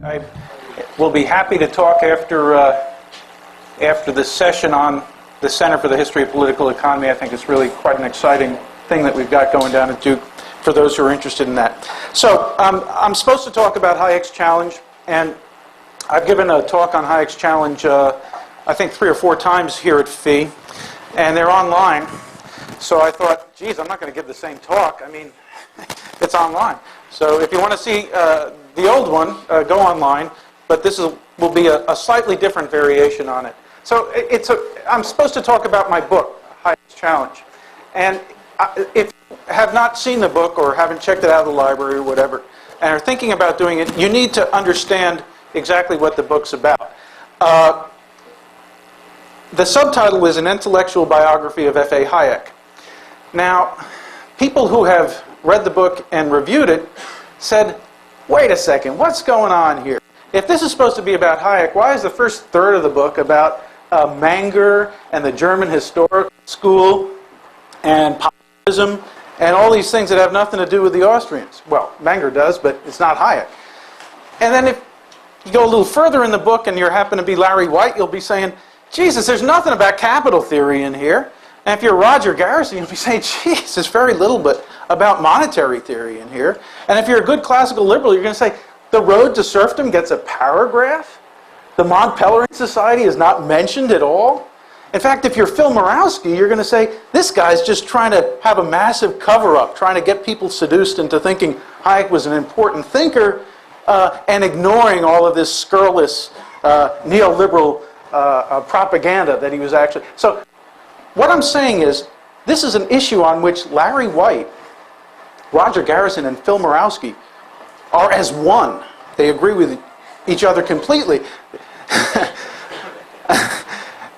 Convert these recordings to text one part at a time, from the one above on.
I will be happy to talk after the session on the Center for the History of Political Economy. I think it's really quite an exciting thing that we've got going down at Duke for those who are interested in that. So I'm supposed to talk about Hayek's challenge, and I've given a talk on Hayek's challenge I think 3 or 4 times here at FEE, and they're online. So I thought, geez, I'm not going to give the same talk. I mean, it's online. So if you want to see the old one, go online. But this will be a slightly different variation on it. So I'm supposed to talk about my book, Hayek's Challenge. And if you have not seen the book or haven't checked it out of the library or whatever, and are thinking about doing it, you need to understand exactly what the book's about. The subtitle is An Intellectual Biography of F.A. Hayek. Now, people who have read the book and reviewed it said, wait a second, what's going on here? If this is supposed to be about Hayek, why is the first third of the book about Menger and the German Historical School and populism and all these things that have nothing to do with the Austrians? Well, Menger does, but it's not Hayek. And then if you go a little further in the book and you happen to be Larry White, you'll be saying, Jesus, there's nothing about capital theory in here. And if you're Roger Garrison, you'll be saying, geez, there's very little but about monetary theory in here. And if you're a good classical liberal, you're going to say, the road to serfdom gets a paragraph? The Mont Pelerin Society is not mentioned at all? In fact, if you're Phil Murawski, you're going to say, this guy's just trying to have a massive cover-up, trying to get people seduced into thinking Hayek was an important thinker and ignoring all of this scurrilous neoliberal propaganda that he was actually... So what I'm saying is, this is an issue on which Larry White, Roger Garrison, and Phil Murawski are as one. They agree with each other completely.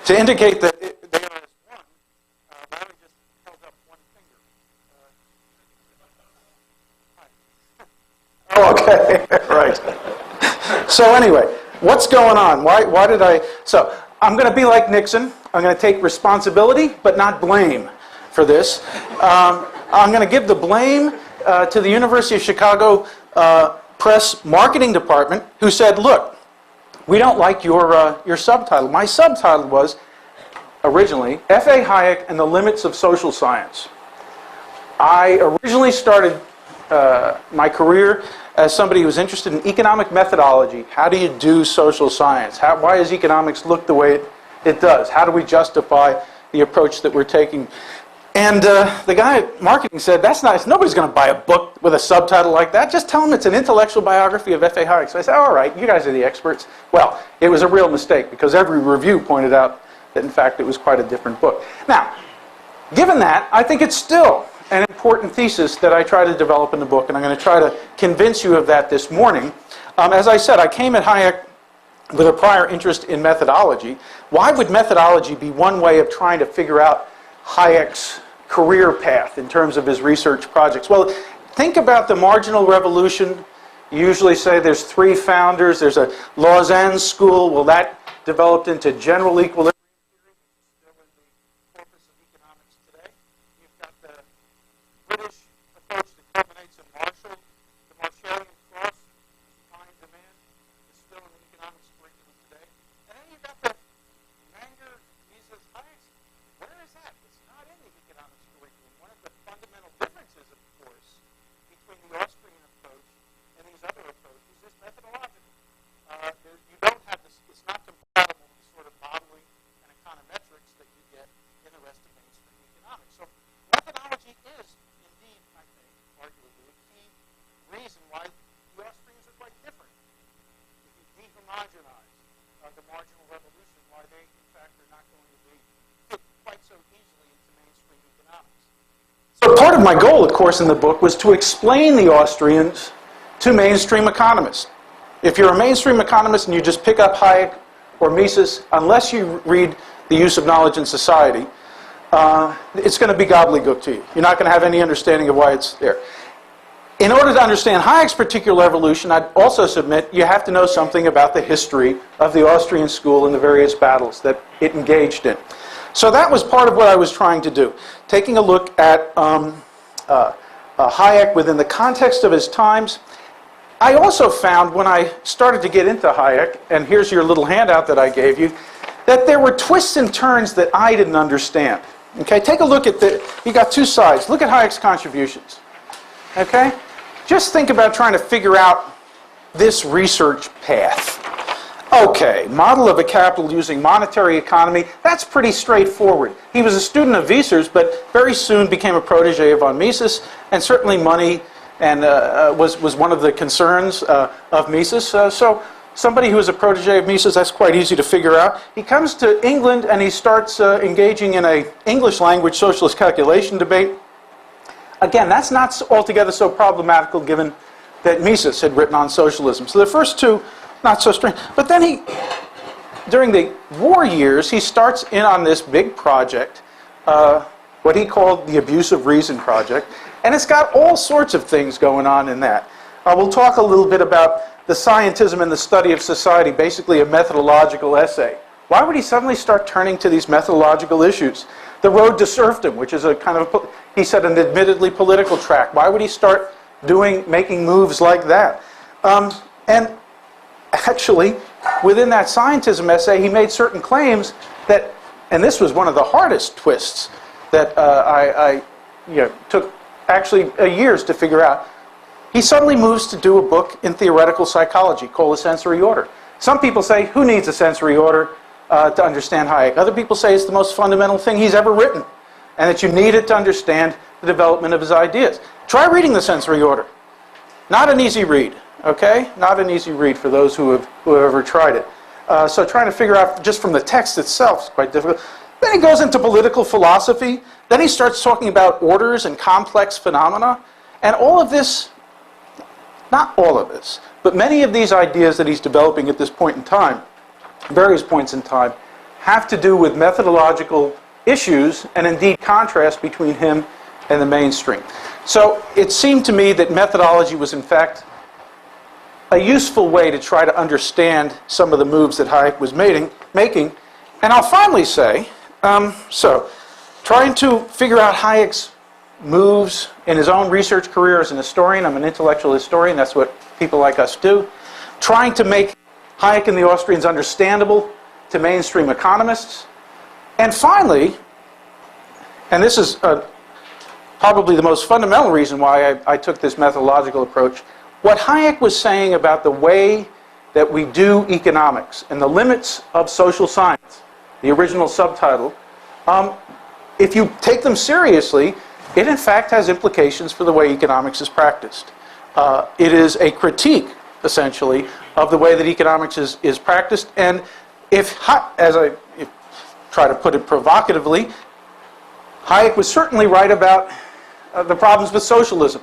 To indicate that they are as one, Larry just held up one finger. Oh, okay, right. So anyway, what's going on? Why did I... So, I'm going to be like Nixon. I'm going to take responsibility, but not blame for this. I'm going to give the blame to the University of Chicago Press Marketing Department, who said, look, we don't like your subtitle. My subtitle was, originally, F.A. Hayek and the Limits of Social Science. I originally started my career as somebody who was interested in economic methodology. How do you do social science? Why does economics look the way it does? How do we justify the approach that we're taking? And the guy at marketing said, that's nice. Nobody's going to buy a book with a subtitle like that. Just tell them it's an intellectual biography of F.A. Hayek. So I said, all right, you guys are the experts. Well, it was a real mistake because every review pointed out that, in fact, it was quite a different book. Now, given that, I think it's still an important thesis that I try to develop in the book, and I'm going to try to convince you of that this morning. As I said, I came at Hayek with a prior interest in methodology. Why would methodology be one way of trying to figure out Hayek's career path in terms of his research projects? Well, think about the marginal revolution. You usually say there's 3 founders. There's a Lausanne school. Well, that developed into general equilibrium theory, which is still in the corpus of economics today. You've got the British approach that culminates in Marshall. The Marshallian cross, supply and demand, is still in the economics curriculum today. And then you've got the Menger, Mises, Hayek. Where is that? It's not in the economics curriculum. One of the fundamental differences, of course, between the Austrian approach and these other approaches is methodological. You don't have this, it's not compatible with the sort of modeling and econometrics that you get in the rest of mainstream economics. So methodology is indeed, I think, arguably a key reason why the Austrians are quite different. If you dehomogenize the marginal revolution, why they, in fact, are not going to be fit quite so easily into mainstream economics. So part of my goal, of course, in the book was to explain the Austrians to mainstream economists. If you're a mainstream economist and you just pick up Hayek or Mises, unless you read The Use of Knowledge in Society, it's going to be gobbledygook to you. You're not going to have any understanding of why it's there. In order to understand Hayek's particular evolution, I'd also submit you have to know something about the history of the Austrian school and the various battles that it engaged in. So that was part of what I was trying to do, taking a look at Hayek within the context of his times. I also found when I started to get into Hayek, and here's your little handout that I gave you, that there were twists and turns that I didn't understand. Okay, take a look at you got two sides. Look at Hayek's contributions. Okay? Just think about trying to figure out this research path. Okay, model of a capital using monetary economy, that's pretty straightforward. He was a student of Wieser's, but very soon became a protege of von Mises, and certainly money and was one of the concerns of Mises. So somebody who is a protege of Mises, that's quite easy to figure out. He comes to England and he starts engaging in an English language socialist calculation debate. Again, that's not altogether so problematical given that Mises had written on socialism. So the first two, not so strange. But then during the war years, he starts in on this big project, what he called the Abuse of Reason Project. And it's got all sorts of things going on in that. We'll talk a little bit about the Scientism and the Study of Society, basically a methodological essay. Why would he suddenly start turning to these methodological issues? The Road to Serfdom, which is a kind of, he said, an admittedly political track. Why would he start making moves like that? And actually, within that Scientism essay, he made certain claims that, and this was one of the hardest twists that I took actually years to figure out. He suddenly moves to do a book in theoretical psychology called The Sensory Order. Some people say, who needs a sensory order to understand Hayek? Other people say it's the most fundamental thing he's ever written, and that you need it to understand the development of his ideas. Try reading The Sensory Order. Not an easy read, okay? Not an easy read for those who have ever tried it. So trying to figure out just from the text itself is quite difficult. Then he goes into political philosophy. Then he starts talking about orders and complex phenomena. And all of this, not all of this, but many of these ideas that he's developing at this point in time, various points in time, have to do with methodological issues and indeed contrast between him and the mainstream. So it seemed to me that methodology was in fact a useful way to try to understand some of the moves that Hayek was making. And I'll finally say, trying to figure out Hayek's moves in his own research career as an historian. I'm an intellectual historian. That's what people like us do. Trying to make Hayek and the Austrians understandable to mainstream economists. And finally, and this is probably the most fundamental reason why I took this methodological approach, what Hayek was saying about the way that we do economics and the limits of social science, the original subtitle, if you take them seriously, it in fact has implications for the way economics is practiced. It is a critique, essentially, of the way that economics is practiced. And if I try to put it provocatively, Hayek was certainly right about the problems with socialism.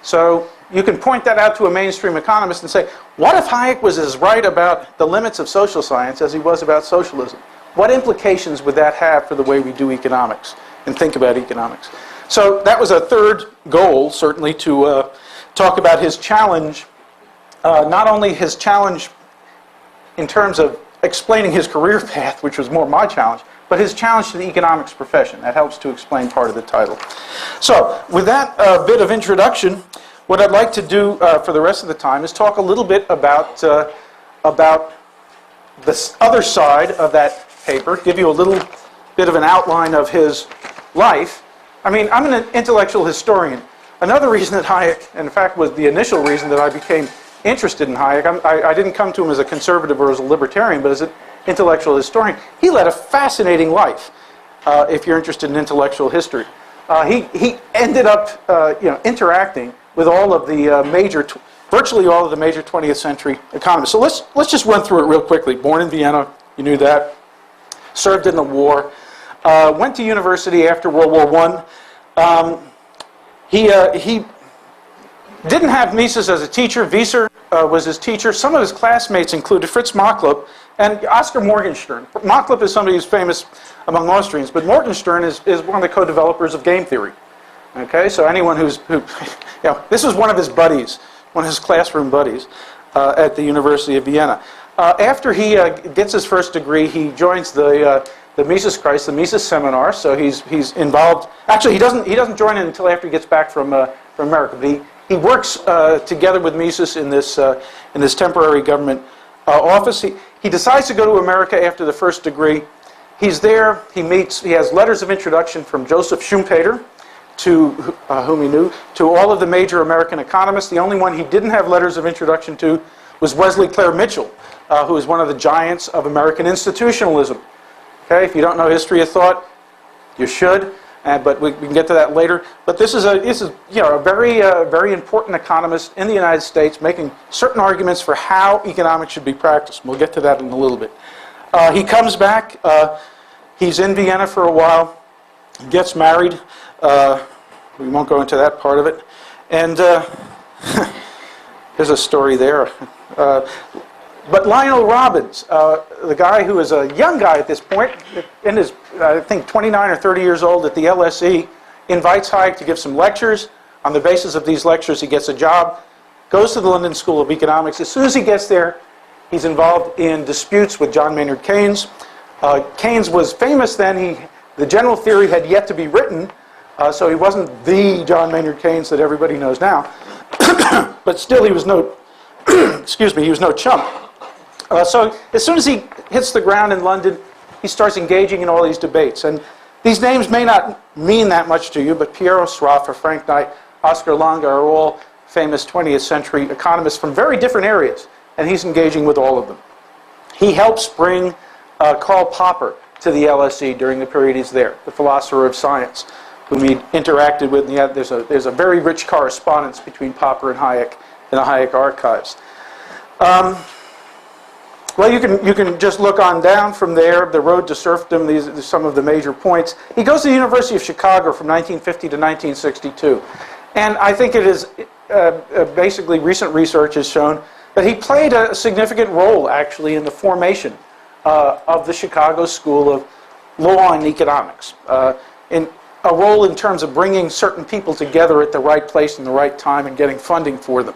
So you can point that out to a mainstream economist and say, what if Hayek was as right about the limits of social science as he was about socialism? What implications would that have for the way we do economics and think about economics? So that was a third goal, certainly, to talk about his challenge, not only his challenge in terms of explaining his career path, which was more my challenge, but his challenge to the economics profession. That helps to explain part of the title. So with that bit of introduction, what I'd like to do for the rest of the time is talk a little bit about the other side of that paper, give you a little bit of an outline of his life. I mean, I'm an intellectual historian. Another reason that Hayek, and in fact was the initial reason that I became interested in Hayek, I didn't come to him as a conservative or as a libertarian, but as an intellectual historian. He led a fascinating life, if you're interested in intellectual history. He ended up interacting with all of the virtually all of the major 20th century economists. So let's just run through it real quickly. Born in Vienna, you knew that. Served in the war. Went to university after World War I. He didn't have Mises as a teacher. Wieser was his teacher. Some of his classmates included Fritz Machlup and Oscar Morgenstern. Machlup is somebody who's famous among Austrians, but Morgenstern is one of the co-developers of game theory. Okay, so anyone this was one of his buddies, one of his classroom buddies at the University of Vienna. After he gets his first degree, he joins the Mises Kreis, the Mises Seminar. So he's involved. Actually, he doesn't join it until after he gets back from America. But He works together with Mises in this temporary government office. He decides to go to America after the first degree. He's there. He has letters of introduction from Joseph Schumpeter, to whom he knew, to all of the major American economists. The only one he didn't have letters of introduction to was Wesley Clare Mitchell, who is one of the giants of American institutionalism. Okay, if you don't know history of thought, you should, but we can get to that later. But this is a very important economist in the United States, making certain arguments for how economics should be practiced. We'll get to that in a little bit. He comes back. He's in Vienna for a while. Gets married. We won't go into that part of it. And there's a story there. But Lionel Robbins, the guy who is a young guy at this point, in his, I think, 29 or 30 years old at the LSE, invites Hayek to give some lectures. On the basis of these lectures, he gets a job, goes to the London School of Economics. As soon as he gets there, he's involved in disputes with John Maynard Keynes. Keynes was famous then. The general theory had yet to be written, so he wasn't the John Maynard Keynes that everybody knows now. But still, he was no, he was no chump. So as soon as he hits the ground in London, he starts engaging in all these debates. And these names may not mean that much to you, but Piero Sraffa, Frank Knight, Oscar Lange are all famous 20th century economists from very different areas, and he's engaging with all of them. He helps bring Karl Popper to the LSE during the period he's there, the philosopher of science, whom he interacted with. And there's a very rich correspondence between Popper and Hayek in the Hayek archives. Well, you can just look on down from there. The road to serfdom, these are some of the major points. He goes to the University of Chicago from 1950 to 1962. And I think it is, basically recent research has shown that he played a significant role, actually, in the formation of the Chicago School of Law and Economics. In a role in terms of bringing certain people together at the right place and the right time and getting funding for them.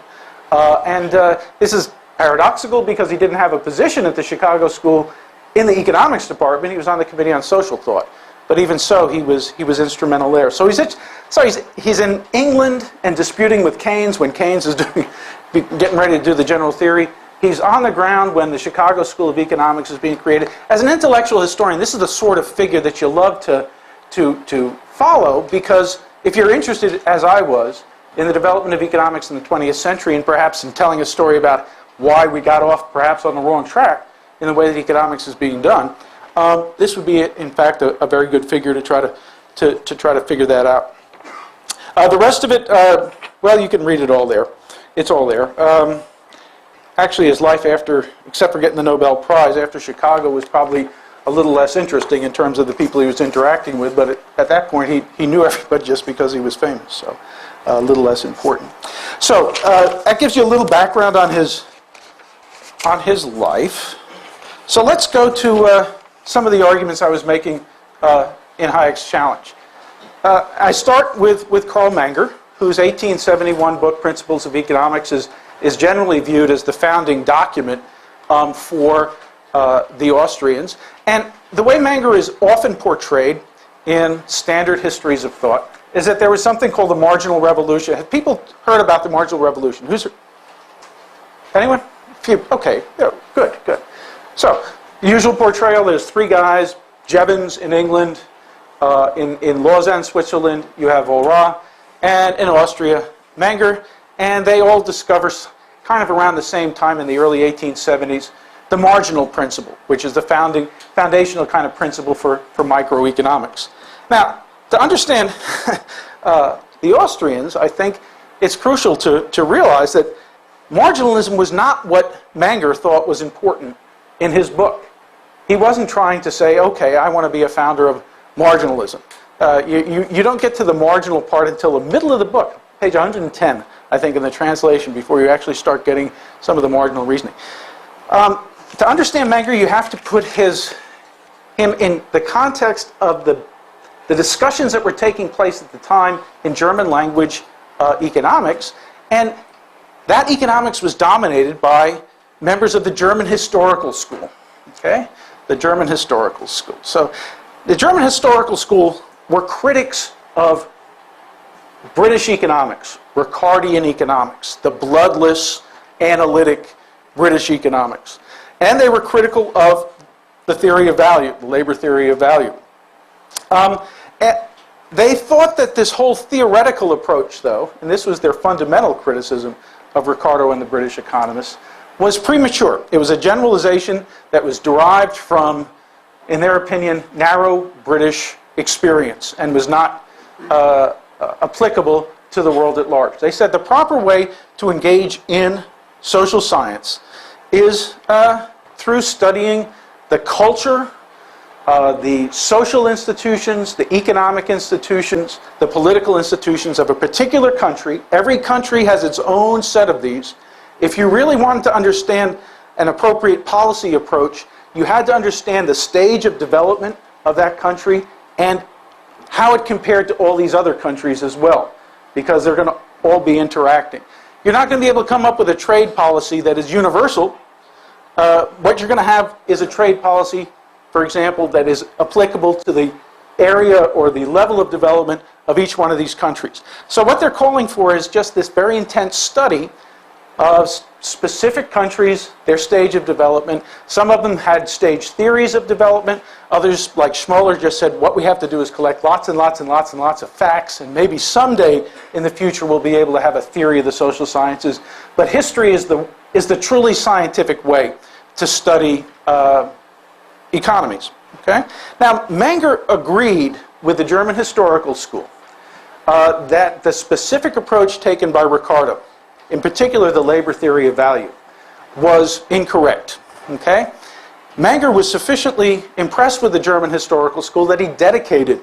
This is paradoxical because he didn't have a position at the Chicago School in the economics department. He was on the Committee on Social Thought. But even so, he was instrumental there. So he's in England and disputing with Keynes when Keynes is getting ready to do the general theory. He's on the ground when the Chicago School of Economics is being created. As an intellectual historian, this is the sort of figure that you love to follow, because if you're interested, as I was, in the development of economics in the 20th century and perhaps in telling a story about why we got off perhaps on the wrong track in the way that economics is being done, this would be, in fact, a very good figure to try to figure that out. The rest of it, well, you can read it all there. It's all there. Actually, his life after, except for getting the Nobel Prize, after Chicago was probably a little less interesting in terms of the people he was interacting with, but at that point he knew everybody just because he was famous, so a little less important. So that gives you a little background on his life. So let's go to some of the arguments I was making in Hayek's challenge. I start with Carl Menger, whose 1871 book, Principles of Economics, is generally viewed as the founding document for the Austrians. And the way Menger is often portrayed in standard histories of thought is that there was something called the marginal revolution. Have people heard about the marginal revolution? Anyone? Okay, yeah, good. So, the usual portrayal, there's three guys, Jevons in England, in Lausanne, Switzerland, you have Aura, and in Austria, Menger, and they all discover, kind of around the same time in the early 1870s, the marginal principle, which is the foundational kind of principle for microeconomics. Now, to understand the Austrians, I think it's crucial to realize that marginalism was not what Menger thought was important in his book. He wasn't trying to say, okay, I want to be a founder of marginalism. You don't get to the marginal part until the middle of the book, page 110, I think, in the translation, before you actually start getting some of the marginal reasoning. To understand Menger, you have to put him in the context of the discussions that were taking place at the time in German language economics, and that economics was dominated by members of the German historical school. Okay? The German historical school. So the German historical school were critics of British economics, Ricardian economics, the bloodless, analytic British economics. And they were critical of the theory of value, the labor theory of value. They thought that this whole theoretical approach, though, and this was their fundamental criticism of Ricardo and the British economists, was premature. It was a generalization that was derived from, in their opinion, narrow British experience and was not applicable to the world at large. They said the proper way to engage in social science is through studying the culture, the social institutions, the economic institutions, the political institutions of a particular country. Every country has its own set of these. If you really wanted to understand an appropriate policy approach, you had to understand the stage of development of that country and how it compared to all these other countries as well, because they're going to all be interacting. You're not going to be able to come up with a trade policy that is universal. What you're going to have is a trade policy, for example, that is applicable to the area or the level of development of each one of these countries. So what they're calling for is just this very intense study of specific countries, their stage of development. Some of them had stage theories of development. Others, like Schmoller, just said what we have to do is collect lots and lots and lots and lots of facts, and maybe someday in the future we'll be able to have a theory of the social sciences. But history is the truly scientific way to study economies. Okay? Now, Menger agreed with the German historical school that the specific approach taken by Ricardo, in particular the labor theory of value, was incorrect. Okay? Menger was sufficiently impressed with the German historical school that he dedicated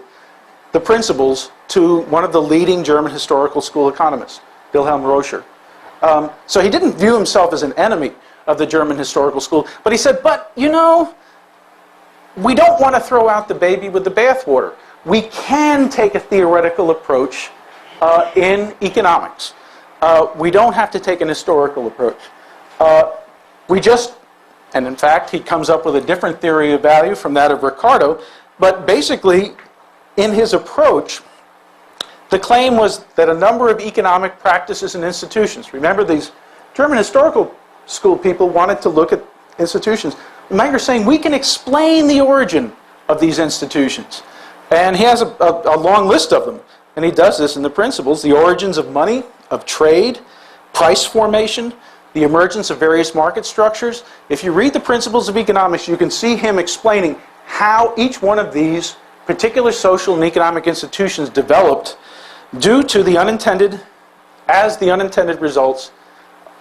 the principles to one of the leading German historical school economists, Wilhelm Roscher. So he didn't view himself as an enemy of the German historical school, but he said, but you know, we don't want to throw out the baby with the bathwater. We can take a theoretical approach in economics. We don't have to take an historical approach. And in fact, he comes up with a different theory of value from that of Ricardo, but basically, in his approach, the claim was that a number of economic practices and institutions, remember these German historical school people wanted to look at institutions. Menger's saying we can explain the origin of these institutions. And he has a long list of them. And he does this in the principles: the origins of money, of trade, price formation, the emergence of various market structures. If you read the principles of economics, you can see him explaining how each one of these particular social and economic institutions developed due to the unintended results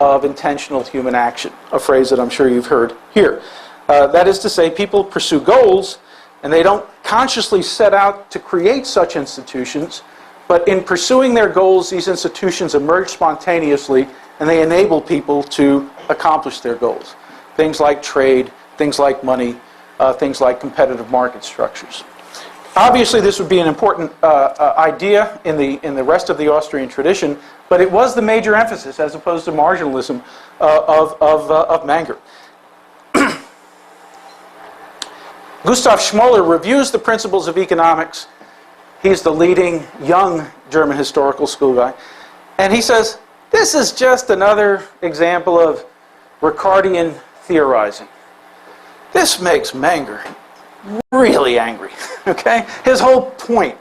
of intentional human action, a phrase that I'm sure you've heard here. That is to say, people pursue goals, and they don't consciously set out to create such institutions, but in pursuing their goals, these institutions emerge spontaneously, and they enable people to accomplish their goals. Things like trade, things like money, things like competitive market structures. Obviously, this would be an important idea in the rest of the Austrian tradition, but it was the major emphasis, as opposed to marginalism, of Menger. Gustav Schmoller reviews the principles of economics. He's the leading young German historical school guy. And he says, this is just another example of Ricardian theorizing. This makes Menger really angry. Okay? His whole point,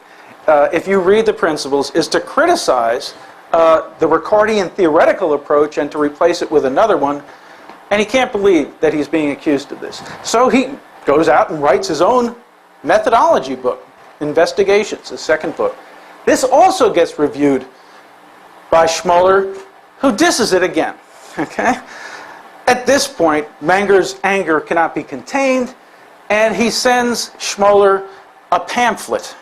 if you read the principles, is to criticize the Ricardian theoretical approach and to replace it with another one. And he can't believe that he's being accused of this. So he goes out and writes his own methodology book, Investigations, his second book. This also gets reviewed by Schmoller, who disses it again. Okay? At this point, Menger's anger cannot be contained, and he sends Schmoller a pamphlet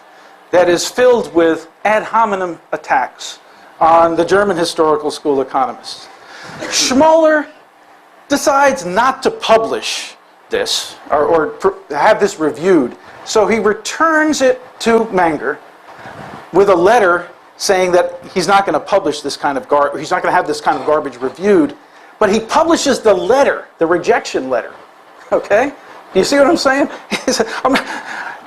that is filled with ad hominem attacks on the German historical school economists. Schmoller decides not to publish this, or have this reviewed, so he returns it to Menger with a letter saying that he's not going to publish this kind of he's not going to have this kind of garbage reviewed, but he publishes the letter, the rejection letter. Okay? Do you see what I'm saying?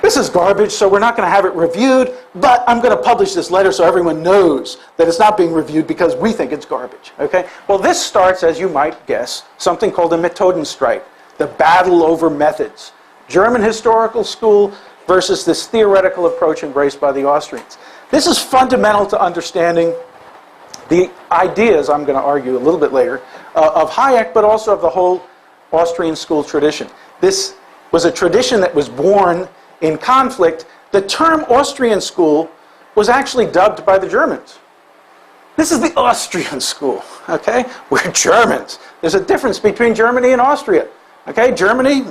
this is garbage, so we're not going to have it reviewed, but I'm going to publish this letter so everyone knows that it's not being reviewed because we think it's garbage. Okay? Well, this starts, as you might guess, something called the Methodenstreit, the battle over methods. German historical school versus this theoretical approach embraced by the Austrians. This is fundamental to understanding the ideas, I'm going to argue a little bit later, of Hayek, but also of the whole Austrian school tradition. This was a tradition that was born in conflict. The term Austrian school was actually dubbed by the Germans. This is the Austrian school, okay? We're Germans. There's a difference between Germany and Austria, okay? Germany,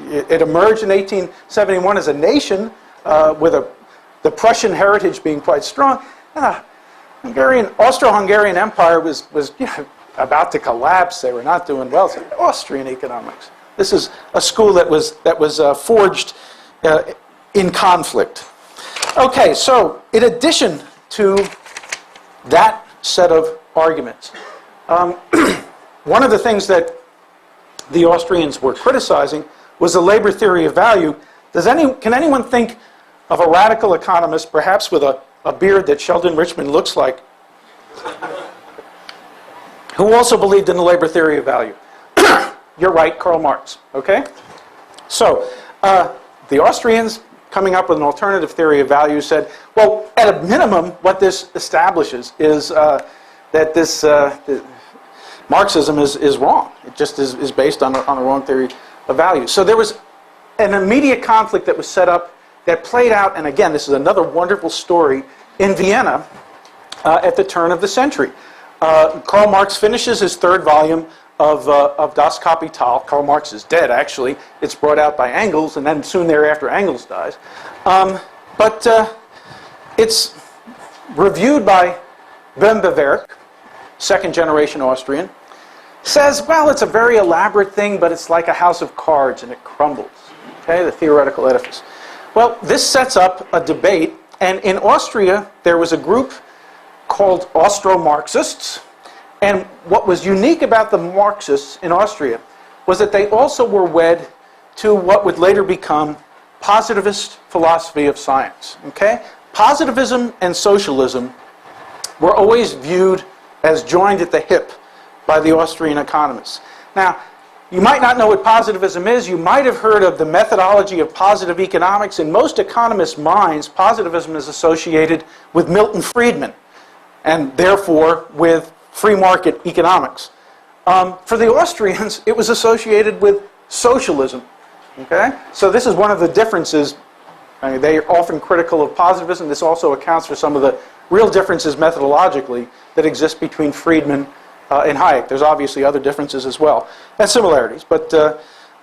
it emerged in 1871 as a nation with the Prussian heritage being quite strong. Austro-Hungarian Empire was about to collapse. They were not doing well. So Austrian economics. This is a school that was forged in conflict. Okay, so in addition to that set of arguments, one of the things that the Austrians were criticizing was the labor theory of value. Can anyone think of a radical economist, perhaps with a beard that Sheldon Richman looks like, who also believed in the labor theory of value? You're right, Karl Marx. Okay? So, the Austrians, coming up with an alternative theory of value, said, well, at a minimum, what this establishes is that this Marxism is wrong. It just is based on a wrong theory of value. So there was an immediate conflict that was set up that played out, and again, this is another wonderful story, in Vienna at the turn of the century. Karl Marx finishes his third volume of Das Kapital. Karl Marx is dead, actually. It's brought out by Engels, and then soon thereafter Engels dies. But it's reviewed by Böhm-Bawerk, second-generation Austrian. Says, well, it's a very elaborate thing, but it's like a house of cards, and it crumbles. Okay, the theoretical edifice. Well, this sets up a debate, and in Austria, there was a group called Austro-Marxists, and what was unique about the Marxists in Austria was that they also were wed to what would later become positivist philosophy of science. Okay? Positivism and socialism were always viewed as joined at the hip by the Austrian economists. Now, you might not know what positivism is. You might have heard of the methodology of positive economics. In most economists' minds, positivism is associated with Milton Friedman, and therefore with free market economics. For the Austrians, it was associated with socialism. Okay? So this is one of the differences. I mean, they are often critical of positivism. This also accounts for some of the real differences methodologically that exist between Friedman and Hayek. There's obviously other differences as well, and similarities. But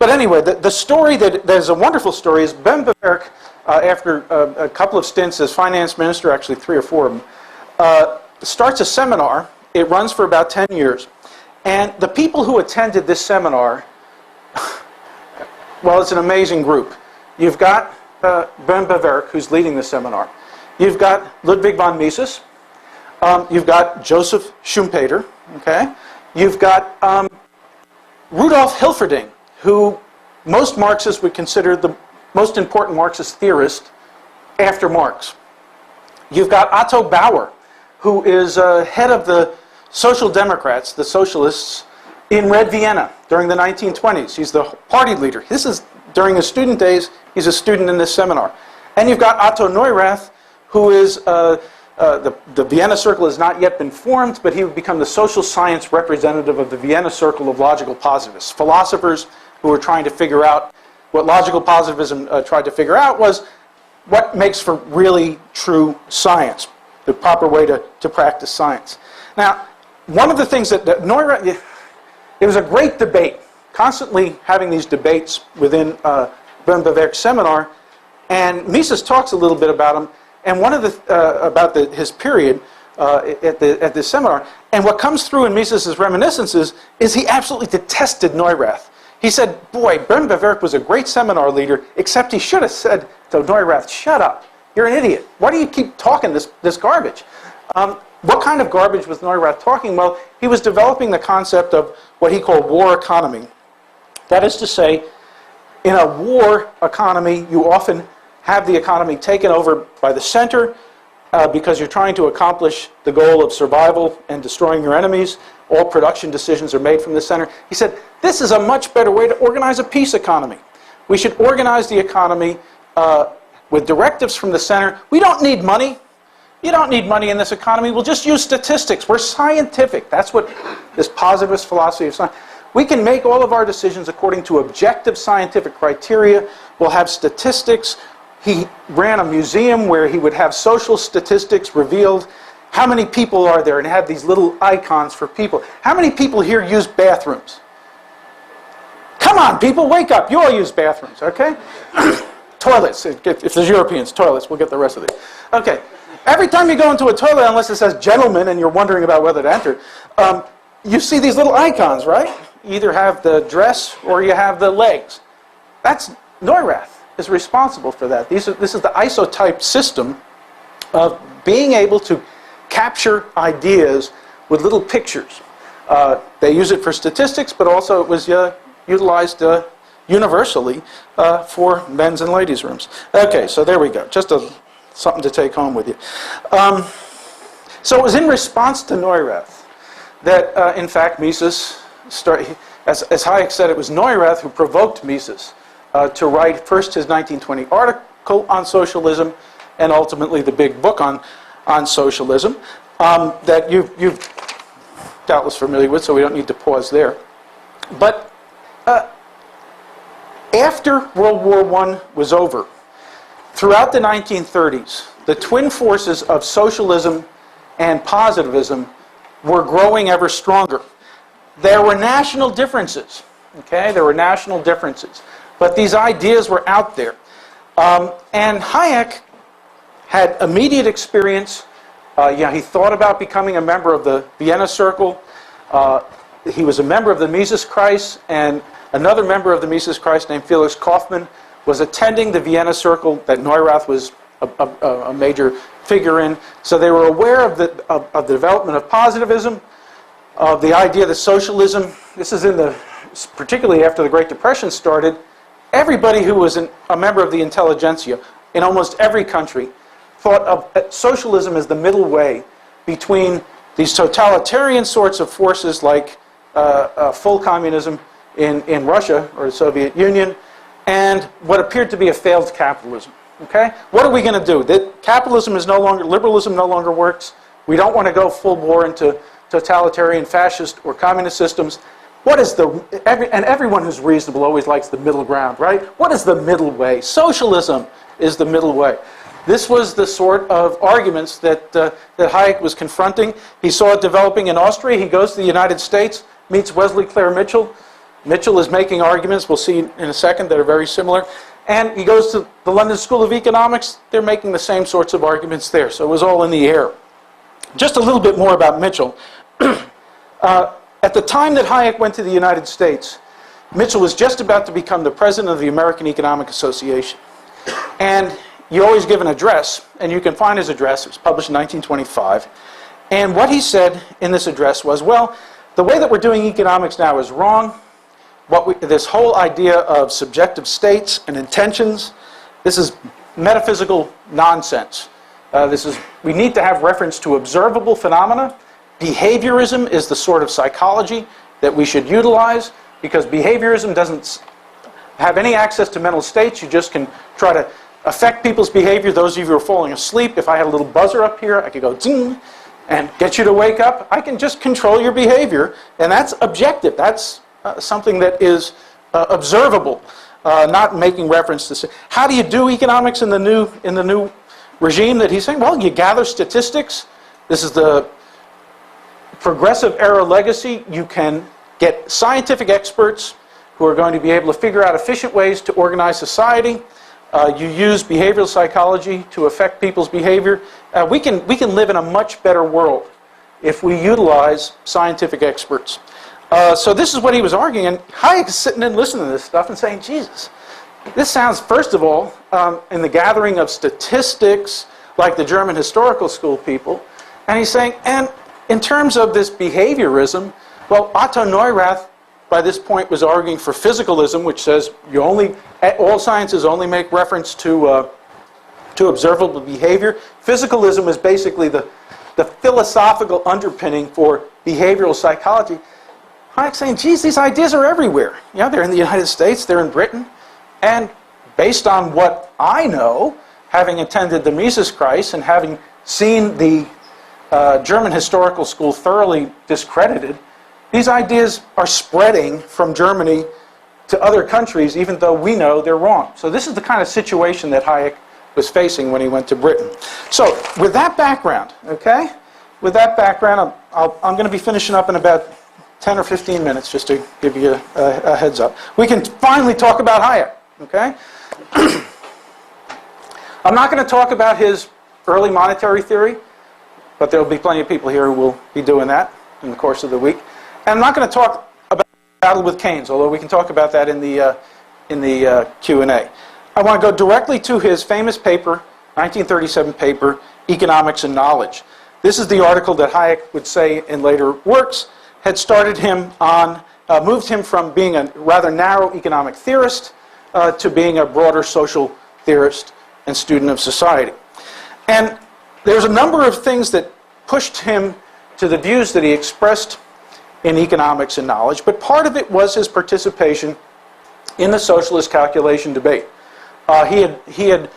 anyway, the story there's a wonderful story is Böhm-Bawerk, after a couple of stints as finance minister, actually 3 or 4 of them, starts a seminar. It runs for about 10 years. And the people who attended this seminar, well, it's an amazing group. You've got Böhm-Bawerk, who's leading the seminar. You've got Ludwig von Mises. You've got Joseph Schumpeter. Okay? You've got Rudolf Hilferding, who most Marxists would consider the most important Marxist theorist after Marx. You've got Otto Bauer, who is head of the Social Democrats, the socialists, in Red Vienna during the 1920s. He's the party leader. This is during his student days. He's a student in this seminar. And you've got Otto Neurath, who is, the Vienna Circle has not yet been formed, but he would become the social science representative of the Vienna Circle of Logical Positivists. Philosophers who were trying to figure out, what logical positivism tried to figure out was what makes for really true science, the proper way to practice science. Now, one of the things that Neurath, it was a great debate, constantly having these debates within Böhm-Bawerk's seminar, and Mises talks a little bit about him, and one of the his period at this seminar, and what comes through in Mises' reminiscences is he absolutely detested Neurath. He said, boy, Böhm-Bawerk was a great seminar leader, except he should have said to Neurath, shut up, you're an idiot. Why do you keep talking this garbage? What kind of garbage was Neurath talking? Well, he was developing the concept of what he called war economy. That is to say, in a war economy, you often have the economy taken over by the center because you're trying to accomplish the goal of survival and destroying your enemies. All production decisions are made from the center. He said, this is a much better way to organize a peace economy. We should organize the economy with directives from the center. We don't need money. You don't need money in this economy. We'll just use statistics. We're scientific. That's what this positivist philosophy of science. We can make all of our decisions according to objective scientific criteria. We'll have statistics. He ran a museum where he would have social statistics revealed. How many people are there? And have these little icons for people. How many people here use bathrooms? Come on, people, wake up. You all use bathrooms, okay? Toilets. If there's Europeans, toilets. We'll get the rest of it. Okay. Every time you go into a toilet, unless it says gentlemen and you're wondering about whether to enter, you see these little icons, right? You either have the dress or you have the legs. That's Neurath is responsible for that. This is the isotype system of being able to capture ideas with little pictures. They use it for statistics, but also it was utilized universally for men's and ladies' rooms. Okay, so there we go. Just something to take home with you. So it was in response to Neurath that, in fact, Mises started, as Hayek said, it was Neurath who provoked Mises to write first his 1920 article on socialism and ultimately the big book on socialism that you've doubtless familiar with, so we don't need to pause there. But after World War I was over, throughout the 1930s, the twin forces of socialism and positivism were growing ever stronger. There were national differences, okay? There were national differences. But these ideas were out there. And Hayek had immediate experience. He thought about becoming a member of the Vienna Circle. He was a member of the Mises-Kreis, and another member of the Mises-Kreis named Felix Kaufmann was attending the Vienna Circle that Neurath was a major figure in. So they were aware of the development of positivism, of the idea that socialism, this is particularly after the Great Depression started, everybody who was a member of the intelligentsia in almost every country thought of socialism as the middle way between these totalitarian sorts of forces like full communism in Russia or the Soviet Union and what appeared to be a failed capitalism. Okay? What are we going to do? Capitalism is no longer, liberalism no longer works. We don't want to go full bore into totalitarian, fascist, or communist systems. What is and everyone who's reasonable always likes the middle ground, right? What is the middle way? Socialism is the middle way. This was the sort of arguments that Hayek was confronting. He saw it developing in Austria. He goes to the United States, meets Wesley Clare Mitchell. Mitchell is making arguments, we'll see in a second, that are very similar. And he goes to the London School of Economics. They're making the same sorts of arguments there. So it was all in the air. Just a little bit more about Mitchell. At the time that Hayek went to the United States, Mitchell was just about to become the president of the American Economic Association. And you always give an address, and you can find his address. It was published in 1925. And what he said in this address was, well, the way that we're doing economics now is wrong. This whole idea of subjective states and intentions, this is metaphysical nonsense. We need to have reference to observable phenomena. Behaviorism is the sort of psychology that we should utilize because behaviorism doesn't have any access to mental states. You just can try to affect people's behavior. Those of you who are falling asleep, if I had a little buzzer up here, I could go zing and get you to wake up. I can just control your behavior, and that's objective. That's something that is observable, not making reference to. How do you do economics in the new regime that he's saying? Well, you gather statistics. This is the progressive era legacy. You can get scientific experts who are going to be able to figure out efficient ways to organize society. You use behavioral psychology to affect people's behavior. We can live in a much better world if we utilize scientific experts. So this is what he was arguing, and Hayek is sitting and listening to this stuff and saying, Jesus, this sounds, first of all, in the gathering of statistics, like the German historical school people, and he's saying, and in terms of this behaviorism, well, Otto Neurath, by this point, was arguing for physicalism, which says all sciences only make reference to to observable behavior. Physicalism is basically the philosophical underpinning for behavioral psychology. Hayek's saying, geez, these ideas are everywhere. Yeah, they're in the United States, they're in Britain, and based on what I know, having attended the Mises-Kreis and having seen the German historical school thoroughly discredited, these ideas are spreading from Germany to other countries, even though we know they're wrong. So this is the kind of situation that Hayek was facing when he went to Britain. So with that background, okay, with that background, I'm going to be finishing up in about 10 or 15 minutes, just to give you a heads up. We can finally talk about Hayek, okay? I'm not going to talk about his early monetary theory, but there will be plenty of people here who will be doing that in the course of the week. And I'm not going to talk about the battle with Keynes, although we can talk about that in the Q&A. I want to go directly to his famous paper, 1937 paper, Economics and Knowledge. This is the article that Hayek would say in later works had started him on, moved him from being a rather narrow economic theorist to being a broader social theorist and student of society. And there's a number of things that pushed him to the views that he expressed in Economics and Knowledge, but part of it was his participation in the socialist calculation debate. He had,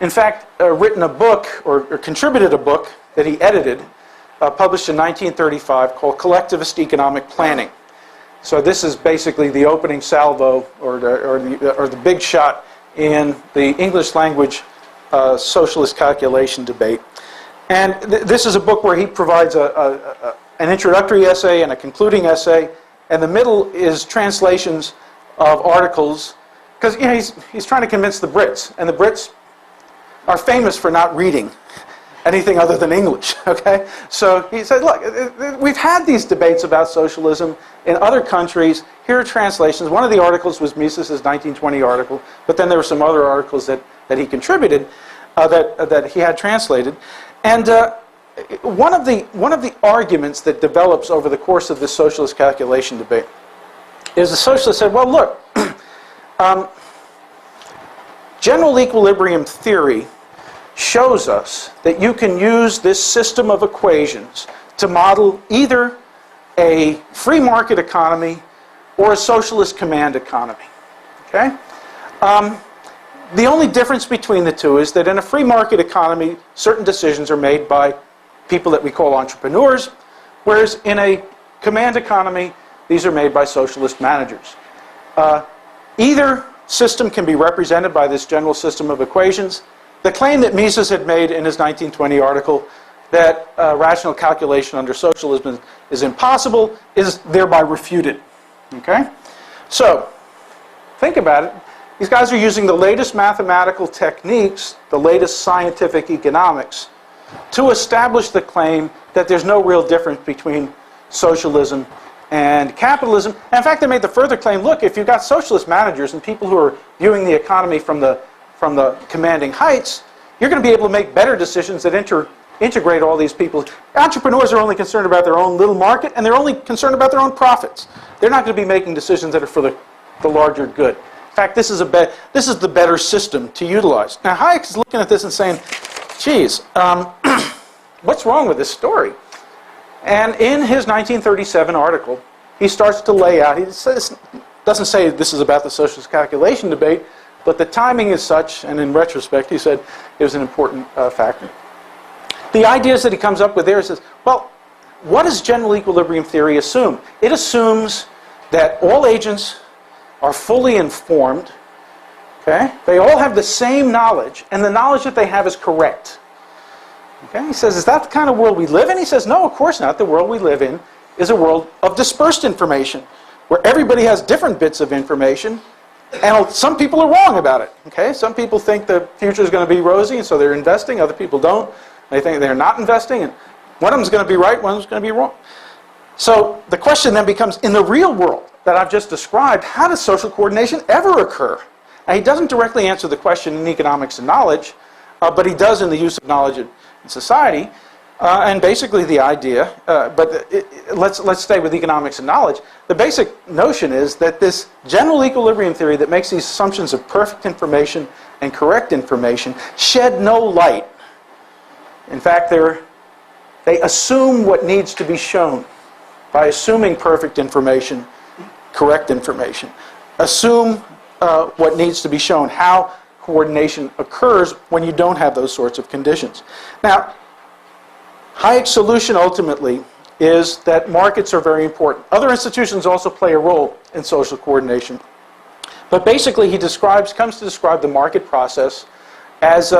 in fact, written a book, or contributed a book that he edited, published in 1935, called Collectivist Economic Planning. So this is basically the opening salvo, or the big shot in the English language socialist calculation debate. And this is a book where he provides an introductory essay and a concluding essay, and the middle is translations of articles, because he's trying to convince the Brits, and the Brits are famous for not reading anything other than English, okay? So he said, look, we've had these debates about socialism in other countries. Here are translations. One of the articles was Mises' 1920 article, but then there were some other articles that he contributed that he had translated. And one of the arguments that develops over the course of this socialist calculation debate is the socialist said, well, look, general equilibrium theory shows us that you can use this system of equations to model either a free market economy or a socialist command economy. Okay? The only difference between the two is that in a free market economy, certain decisions are made by people that we call entrepreneurs, whereas in a command economy, these are made by socialist managers. Either system can be represented by this general system of equations. The claim that Mises had made in his 1920 article that rational calculation under socialism is impossible is thereby refuted. Okay? So, think about it. These guys are using the latest mathematical techniques, the latest scientific economics, to establish the claim that there's no real difference between socialism and capitalism. And in fact, they made the further claim, look, if you've got socialist managers and people who are viewing the economy from the commanding heights, you're going to be able to make better decisions that integrate all these people. Entrepreneurs are only concerned about their own little market, and they're only concerned about their own profits. They're not going to be making decisions that are for the larger good. In fact, this is the better system to utilize. Now, Hayek is looking at this and saying, geez, what's wrong with this story? And in his 1937 article, he starts to lay out, he doesn't say this is about the socialist calculation debate, but the timing is such, and in retrospect, he said it was an important factor. The ideas that he comes up with there says, well, what does general equilibrium theory assume? It assumes that all agents are fully informed, okay? They all have the same knowledge, and the knowledge that they have is correct. Okay? He says, is that the kind of world we live in? He says, no, of course not. The world we live in is a world of dispersed information, where everybody has different bits of information, and some people are wrong about it. Okay? Some people think the future is going to be rosy, and so they're investing. Other people don't. They think they're not investing, and one of them is going to be right, one of them is going to be wrong. So the question then becomes, in the real world that I've just described, how does social coordination ever occur? Now, he doesn't directly answer the question in Economics and Knowledge, but he does in the use of knowledge in society. And basically the idea, let's stay with Economics and Knowledge. The basic notion is that this general equilibrium theory that makes these assumptions of perfect information and correct information shed no light. In fact, they assume what needs to be shown by assuming perfect information, correct information. Assume what needs to be shown, how coordination occurs when you don't have those sorts of conditions. Now, Hayek's solution ultimately is that markets are very important. Other institutions also play a role in social coordination. But basically, he comes to describe the market process as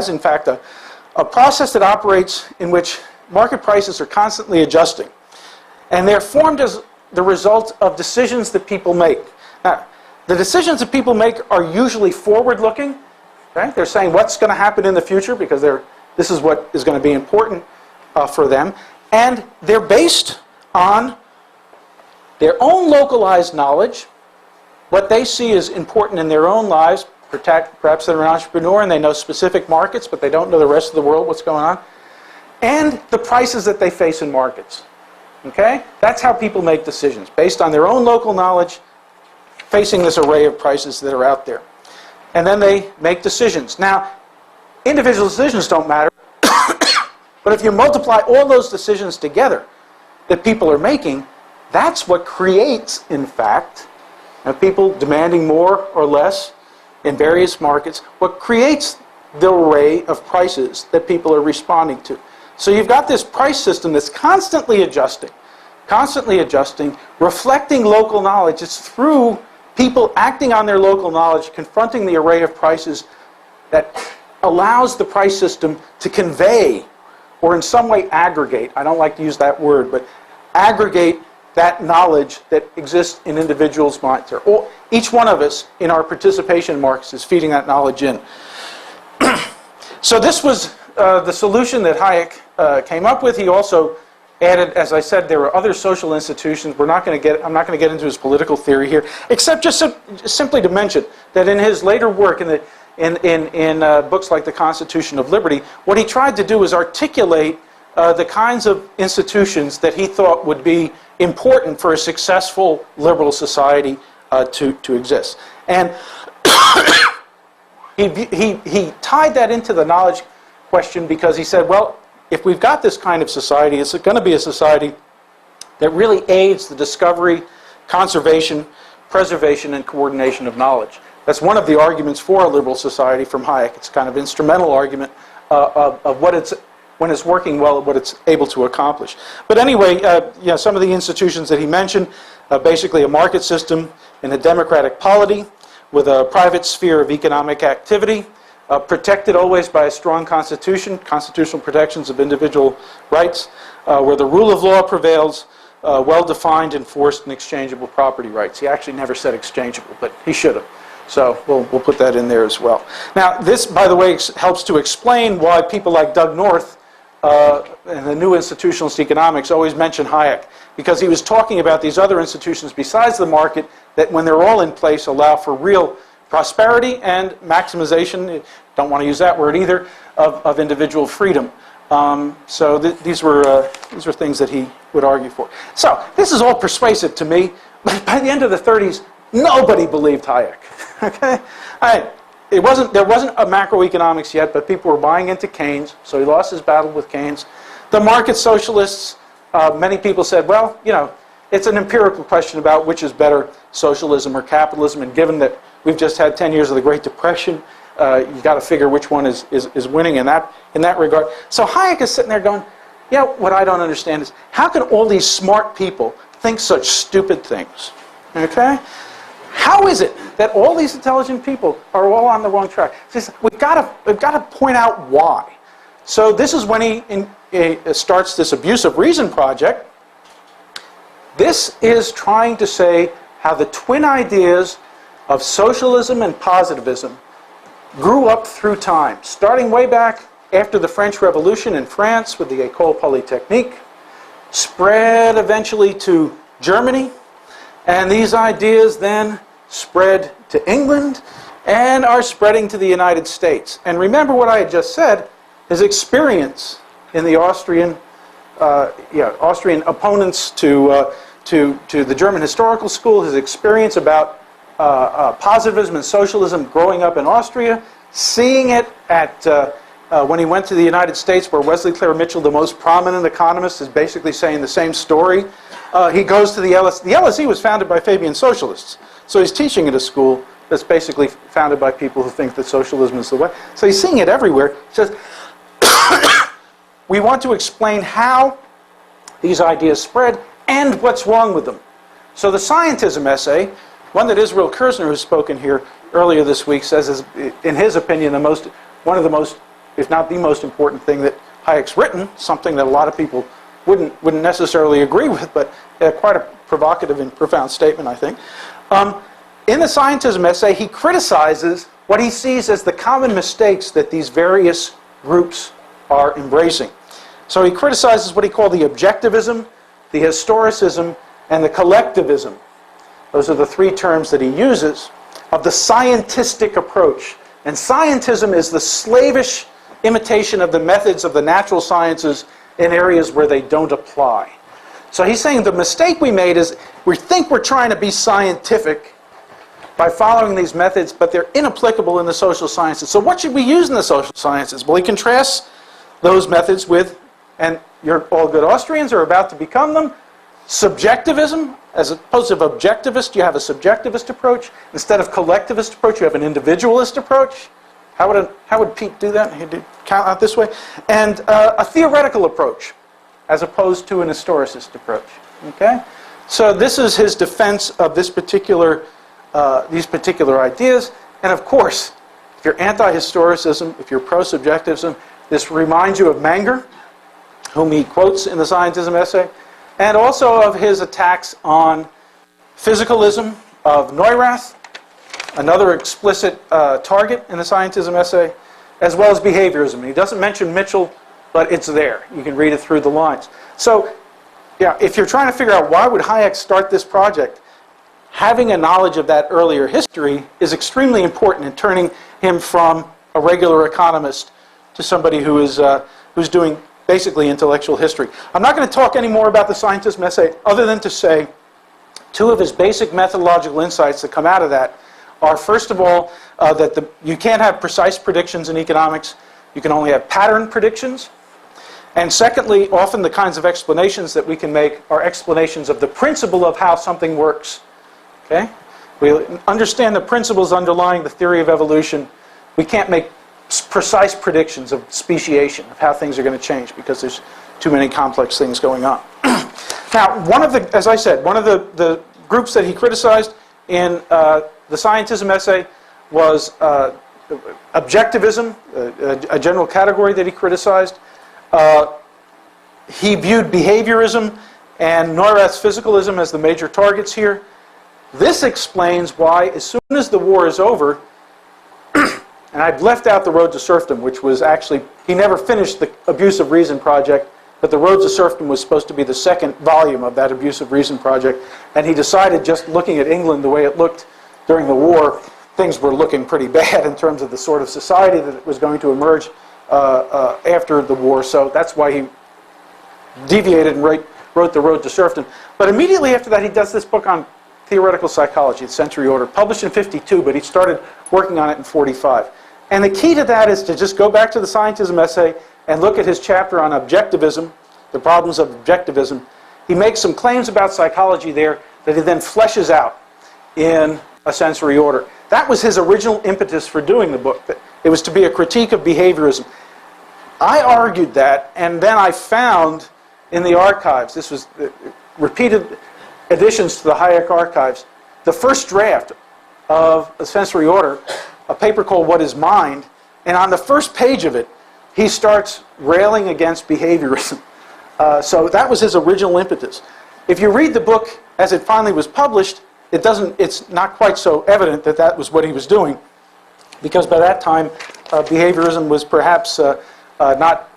in fact, a process that operates in which market prices are constantly adjusting. And they're formed as the result of decisions that people make. Now, the decisions that people make are usually forward-looking. Okay? They're saying what's going to happen in the future because this is what is going to be important for them. And they're based on their own localized knowledge, what they see as important in their own lives. Perhaps they're an entrepreneur and they know specific markets, but they don't know the rest of the world, what's going on. And the prices that they face in markets. Okay? That's how people make decisions, based on their own local knowledge, facing this array of prices that are out there. And then they make decisions. Now, individual decisions don't matter, but if you multiply all those decisions together that people are making, that's what creates, in fact, people demanding more or less in various markets, what creates the array of prices that people are responding to. So you've got this price system that's constantly adjusting, reflecting local knowledge. It's through people acting on their local knowledge, confronting the array of prices that allows the price system to convey or in some way aggregate, I don't like to use that word, but aggregate that knowledge that exists in individuals' minds. Each one of us in our participation markets is feeding that knowledge in. So this was the solution that Hayek came up with. He also added, as I said, there are other social institutions. I'm not going to get into his political theory here, except just simply to mention that in his later work in books like The Constitution of Liberty, what he tried to do was articulate the kinds of institutions that he thought would be important for a successful liberal society to exist. And he tied that into the knowledge question because he said, well, if we've got this kind of society, it's going to be a society that really aids the discovery, conservation, preservation, and coordination of knowledge. That's one of the arguments for a liberal society from Hayek. It's kind of instrumental argument of what it's, when it's working well, what it's able to accomplish. But anyway, some of the institutions that he mentioned, basically a market system in a democratic polity with a private sphere of economic activity, protected always by a strong constitution, constitutional protections of individual rights, where the rule of law prevails, well-defined, enforced, and exchangeable property rights. He actually never said exchangeable, but he should have. So we'll put that in there as well. Now, this, by the way, helps to explain why people like Doug North in the New Institutionalist Economics always mention Hayek, because he was talking about these other institutions besides the market that, when they're all in place, allow for real prosperity and maximization, don't want to use that word either, of individual freedom. So these were things that he would argue for. So this is all persuasive to me, but by the end of the 30s, nobody believed Hayek. Okay, there wasn't a macroeconomics yet, but people were buying into Keynes, so he lost his battle with Keynes. The market socialists, many people said, well, it's an empirical question about which is better, socialism or capitalism, and given that we've just had 10 years of the Great Depression, you got to figure which one is winning in that regard. So Hayek is sitting there going, what I don't understand is, how can all these smart people think such stupid things? Okay? How is it that all these intelligent people are all on the wrong track? We've got to point out why. So this is when he starts this abuse of reason project. This is trying to say how the twin ideas of socialism and positivism grew up through time, starting way back after the French Revolution in France with the École Polytechnique, spread eventually to Germany, and these ideas then spread to England and are spreading to the United States. And remember what I had just said, his experience in the Austrian opponents to the German historical school, his experience about positivism and socialism growing up in Austria, seeing it at when he went to the United States, where Wesley Clair Mitchell, the most prominent economist, is basically saying the same story. He goes to the LSE. The LSE was founded by Fabian socialists. So he's teaching at a school that's basically founded by people who think that socialism is the way. So he's seeing it everywhere. He says, we want to explain how these ideas spread and what's wrong with them. So the Scientism Essay, one that Israel Kirzner, who's spoken here earlier this week, says is, in his opinion, one of the most, if not the most important thing that Hayek's written, something that a lot of people wouldn't necessarily agree with, but quite a provocative and profound statement, I think. In the Scientism Essay, he criticizes what he sees as the common mistakes that these various groups are embracing. So he criticizes what he called the Objectivism, the Historicism, and the Collectivism. Those are the three terms that he uses of the scientistic approach. And scientism is the slavish imitation of the methods of the natural sciences in areas where they don't apply. So he's saying the mistake we made is we think we're trying to be scientific by following these methods, but they're inapplicable in the social sciences. So what should we use in the social sciences? Well, he contrasts those methods with, and you're all good Austrians are about to become them, subjectivism. As opposed to objectivist, you have a subjectivist approach. Instead of collectivist approach, you have an individualist approach. How would Pete do that? He'd count out this way. And a theoretical approach, as opposed to an historicist approach. Okay? So this is his defense of this particular, these particular ideas. And of course, if you're anti-historicism, if you're pro-subjectivism, this reminds you of Menger, whom he quotes in the Scientism Essay, and also of his attacks on physicalism of Neurath, another explicit target in the Scientism Essay, as well as behaviorism. He doesn't mention Mitchell, but it's there. You can read it through the lines. So, yeah, if you're trying to figure out why would Hayek start this project, having a knowledge of that earlier history is extremely important in turning him from a regular economist to somebody who is who's doing basically intellectual history. I'm not going to talk any more about the Scientism Essay other than to say two of his basic methodological insights that come out of that are, first of all, that you can't have precise predictions in economics. You can only have pattern predictions. And secondly, often the kinds of explanations that we can make are explanations of the principle of how something works. Okay? We understand the principles underlying the theory of evolution. We can't make precise predictions of speciation, of how things are going to change, because there's too many complex things going on. Now, as I said, one of the groups that he criticized in the Scientism Essay was Objectivism, a general category that he criticized. He viewed behaviorism and Neurath's physicalism as the major targets here. This explains why, as soon as the war is over, and I've left out the Road to Serfdom, which was actually, he never finished the Abuse of Reason project, but the Road to Serfdom was supposed to be the second volume of that Abuse of Reason project, and he decided, just looking at England the way it looked during the war, things were looking pretty bad in terms of the sort of society that was going to emerge after the war, so that's why he deviated and wrote the Road to Serfdom. But immediately after that, he does this book on theoretical psychology, the Century Order, published in '52, but he started working on it in '45. And the key to that is to just go back to the Scientism Essay and look at his chapter on objectivism, the problems of objectivism. He makes some claims about psychology there that he then fleshes out in A Sensory Order. That was his original impetus for doing the book. That it was to be a critique of behaviorism. I argued that, and then I found in the archives, this was repeated additions to the Hayek archives, the first draft of A Sensory Order, a paper called What is Mind, and on the first page of it, he starts railing against behaviorism. So that was his original impetus. If you read the book as it finally was published, it's not quite so evident that that was what he was doing, because by that time, behaviorism was perhaps not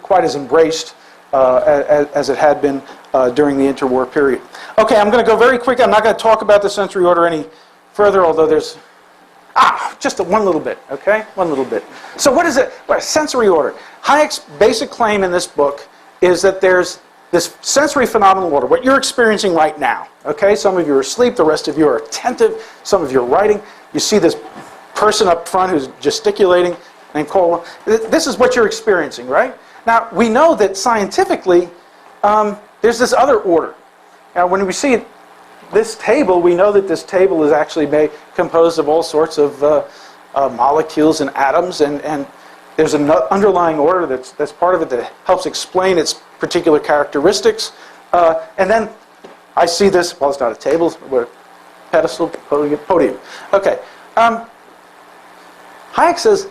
quite as embraced as it had been during the interwar period. Okay, I'm going to go very quick. I'm not going to talk about the Sensory Order any further, although there's just one little bit, okay? One little bit. So what is it? Sensory order. Hayek's basic claim in this book is that there's this sensory phenomenal order, what you're experiencing right now. Okay, some of you are asleep, the rest of you are attentive, some of you are writing. You see this person up front who's gesticulating named Caldwell. This is what you're experiencing, right? Now, we know that scientifically, there's this other order. Now, when we see this table, we know that this table is actually composed of all sorts of molecules and atoms, and there's an underlying order that's part of it that helps explain its particular characteristics. And then I see this, well, it's not a table, it's a pedestal, podium. Okay. Hayek says,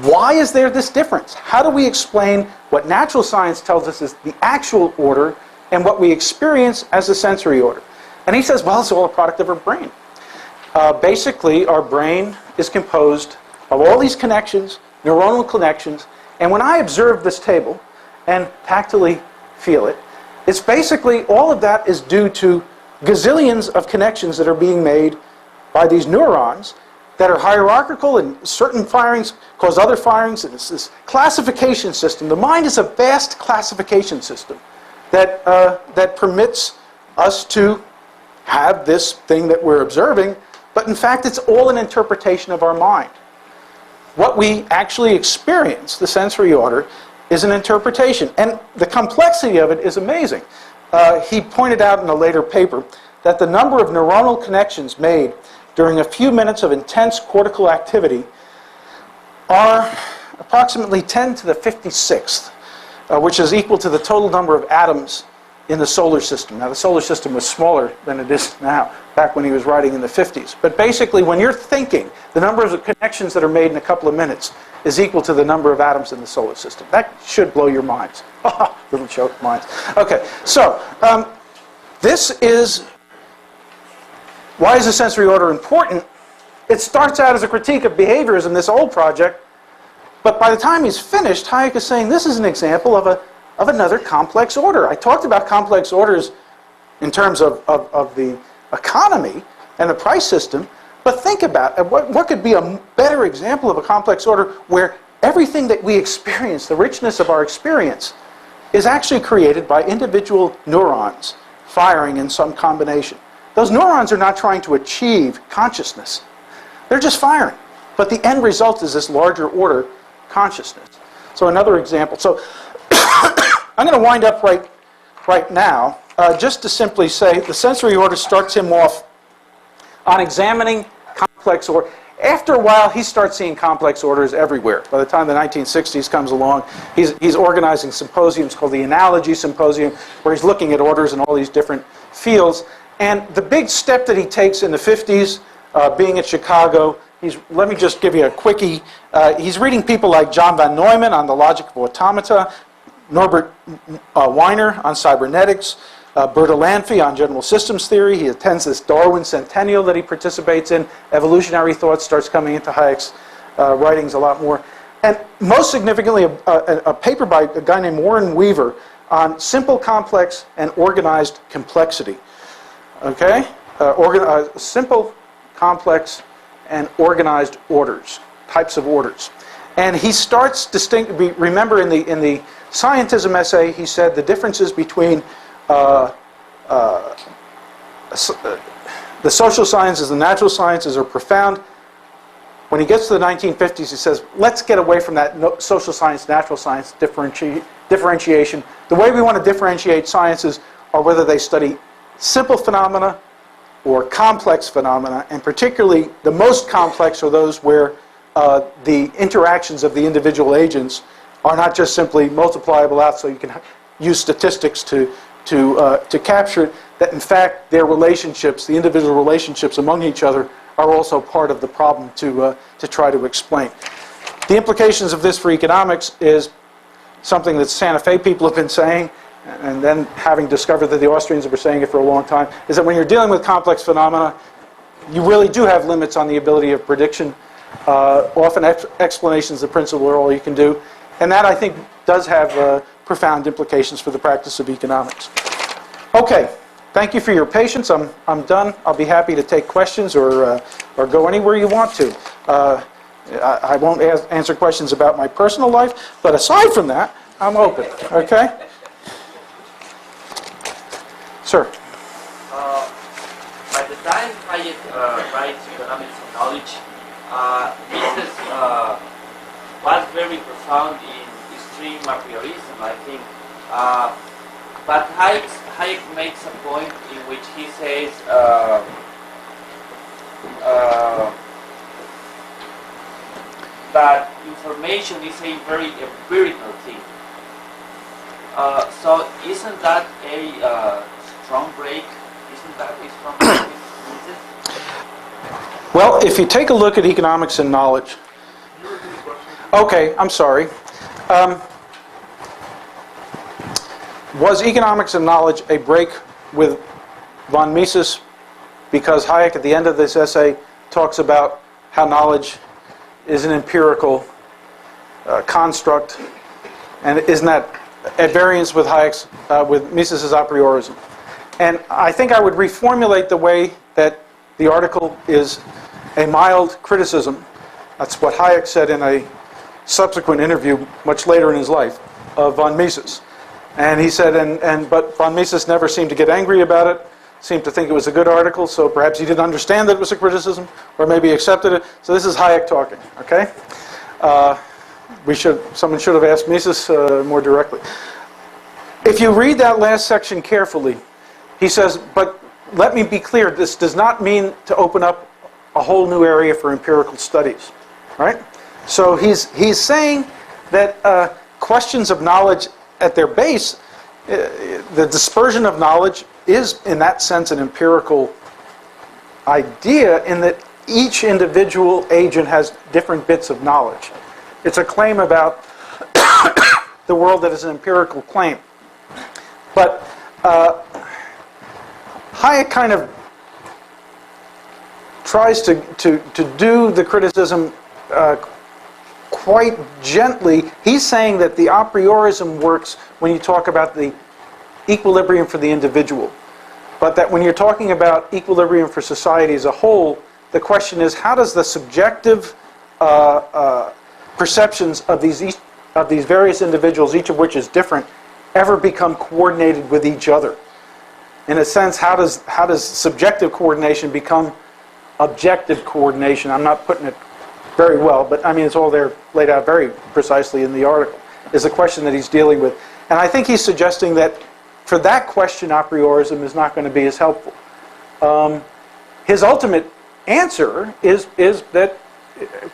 why is there this difference? How do we explain what natural science tells us is the actual order and what we experience as a sensory order? And he says, well, it's all a product of our brain. Basically, our brain is composed of all these connections, neuronal connections, and when I observe this table and tactily feel it, it's basically all of that is due to gazillions of connections that are being made by these neurons that are hierarchical, and certain firings cause other firings, and it's this classification system. The mind is a vast classification system that permits us to have this thing that we're observing, but in fact it's all an interpretation of our mind. What we actually experience, the sensory order, is an interpretation, and the complexity of it is amazing. He pointed out in a later paper that the number of neuronal connections made during a few minutes of intense cortical activity are approximately 10 to the 56th, which is equal to the total number of atoms in the solar system. Now, the solar system was smaller than it is now, back when he was writing in the 50s. But basically, when you're thinking, the number of connections that are made in a couple of minutes is equal to the number of atoms in the solar system. That should blow your minds. Little joke minds. Okay, so this is... Why is the sensory order important? It starts out as a critique of behaviorism, this old project, but by the time he's finished, Hayek is saying this is an example of another complex order. I talked about complex orders in terms of the economy and the price system, but think about what could be a better example of a complex order where everything that we experience, the richness of our experience, is actually created by individual neurons firing in some combination. Those neurons are not trying to achieve consciousness. They're just firing. But the end result is this larger order consciousness. So another example. So I'm going to wind up right now just to simply say the sensory order starts him off on examining complex order. After a while, he starts seeing complex orders everywhere. By the time the 1960s comes along, he's organizing symposiums called the Analogy Symposium, where he's looking at orders in all these different fields. And the big step that he takes in the 50s, being at Chicago, let me just give you a quickie. He's reading people like John von Neumann on the logic of automata, Norbert Wiener on cybernetics, Berta Lanfey on general systems theory. He attends this Darwin Centennial that he participates in. Evolutionary thought starts coming into Hayek's writings a lot more. And most significantly, a paper by a guy named Warren Weaver on simple, complex, and organized complexity. Okay? Simple, complex, and organized orders, types of orders. And he starts remember in the Scientism Essay, he said the differences between the social sciences and the natural sciences are profound. When he gets to the 1950s, he says, let's get away from that social science, natural science differentiation. The way we want to differentiate sciences are whether they study simple phenomena or complex phenomena, and particularly the most complex are those where the interactions of the individual agents are not just simply multipliable out so you can use statistics to capture it, that in fact their relationships, the individual relationships among each other, are also part of the problem to try to explain. The implications of this for economics is something that Santa Fe people have been saying, and then having discovered that the Austrians have been saying it for a long time, is that when you're dealing with complex phenomena, you really do have limits on the ability of prediction. Often explanations of principle are all you can do. And that, I think, does have profound implications for the practice of economics. Okay, thank you for your patience. I'm done. I'll be happy to take questions or go anywhere you want to. I won't answer questions about my personal life, but aside from that, I'm open. Okay? Sir. By the time Hayek writes Economics of Knowledge, Mises was very profound in extreme a priorism, I think. But Hayek makes a point in which he says that information is a very empirical thing. So isn't that a strong break? Isn't that a strong break? Well, if you take a look at economics and knowledge. Okay, I'm sorry. Was economics and knowledge a break with von Mises? Because Hayek at the end of this essay talks about how knowledge is an empirical construct, and isn't that at variance with Hayek's, with Mises's a priorism? And I think I would reformulate the way that the article is a mild criticism. That's what Hayek said in a subsequent interview much later in his life of von Mises. And he said, but von Mises never seemed to get angry about it, seemed to think it was a good article, so perhaps he didn't understand that it was a criticism, or maybe accepted it. So this is Hayek talking, okay? Someone should have asked Mises more directly. If you read that last section carefully, he says, but let me be clear, this does not mean to open up a whole new area for empirical studies, right? So he's saying that questions of knowledge at their base, the dispersion of knowledge is in that sense an empirical idea in that each individual agent has different bits of knowledge. It's a claim about the world that is an empirical claim. But Hayek kind of tries to do the criticism quite gently. He's saying that the a priorism works when you talk about the equilibrium for the individual. But that when you're talking about equilibrium for society as a whole, the question is, how does the subjective perceptions of these various individuals, each of which is different, ever become coordinated with each other? In a sense, how does subjective coordination become objective coordination? I'm not putting it very well, but I mean it's all there laid out very precisely in the article, is the question that he's dealing with. And I think he's suggesting that for that question, a priorism is not going to be as helpful. His ultimate answer is that,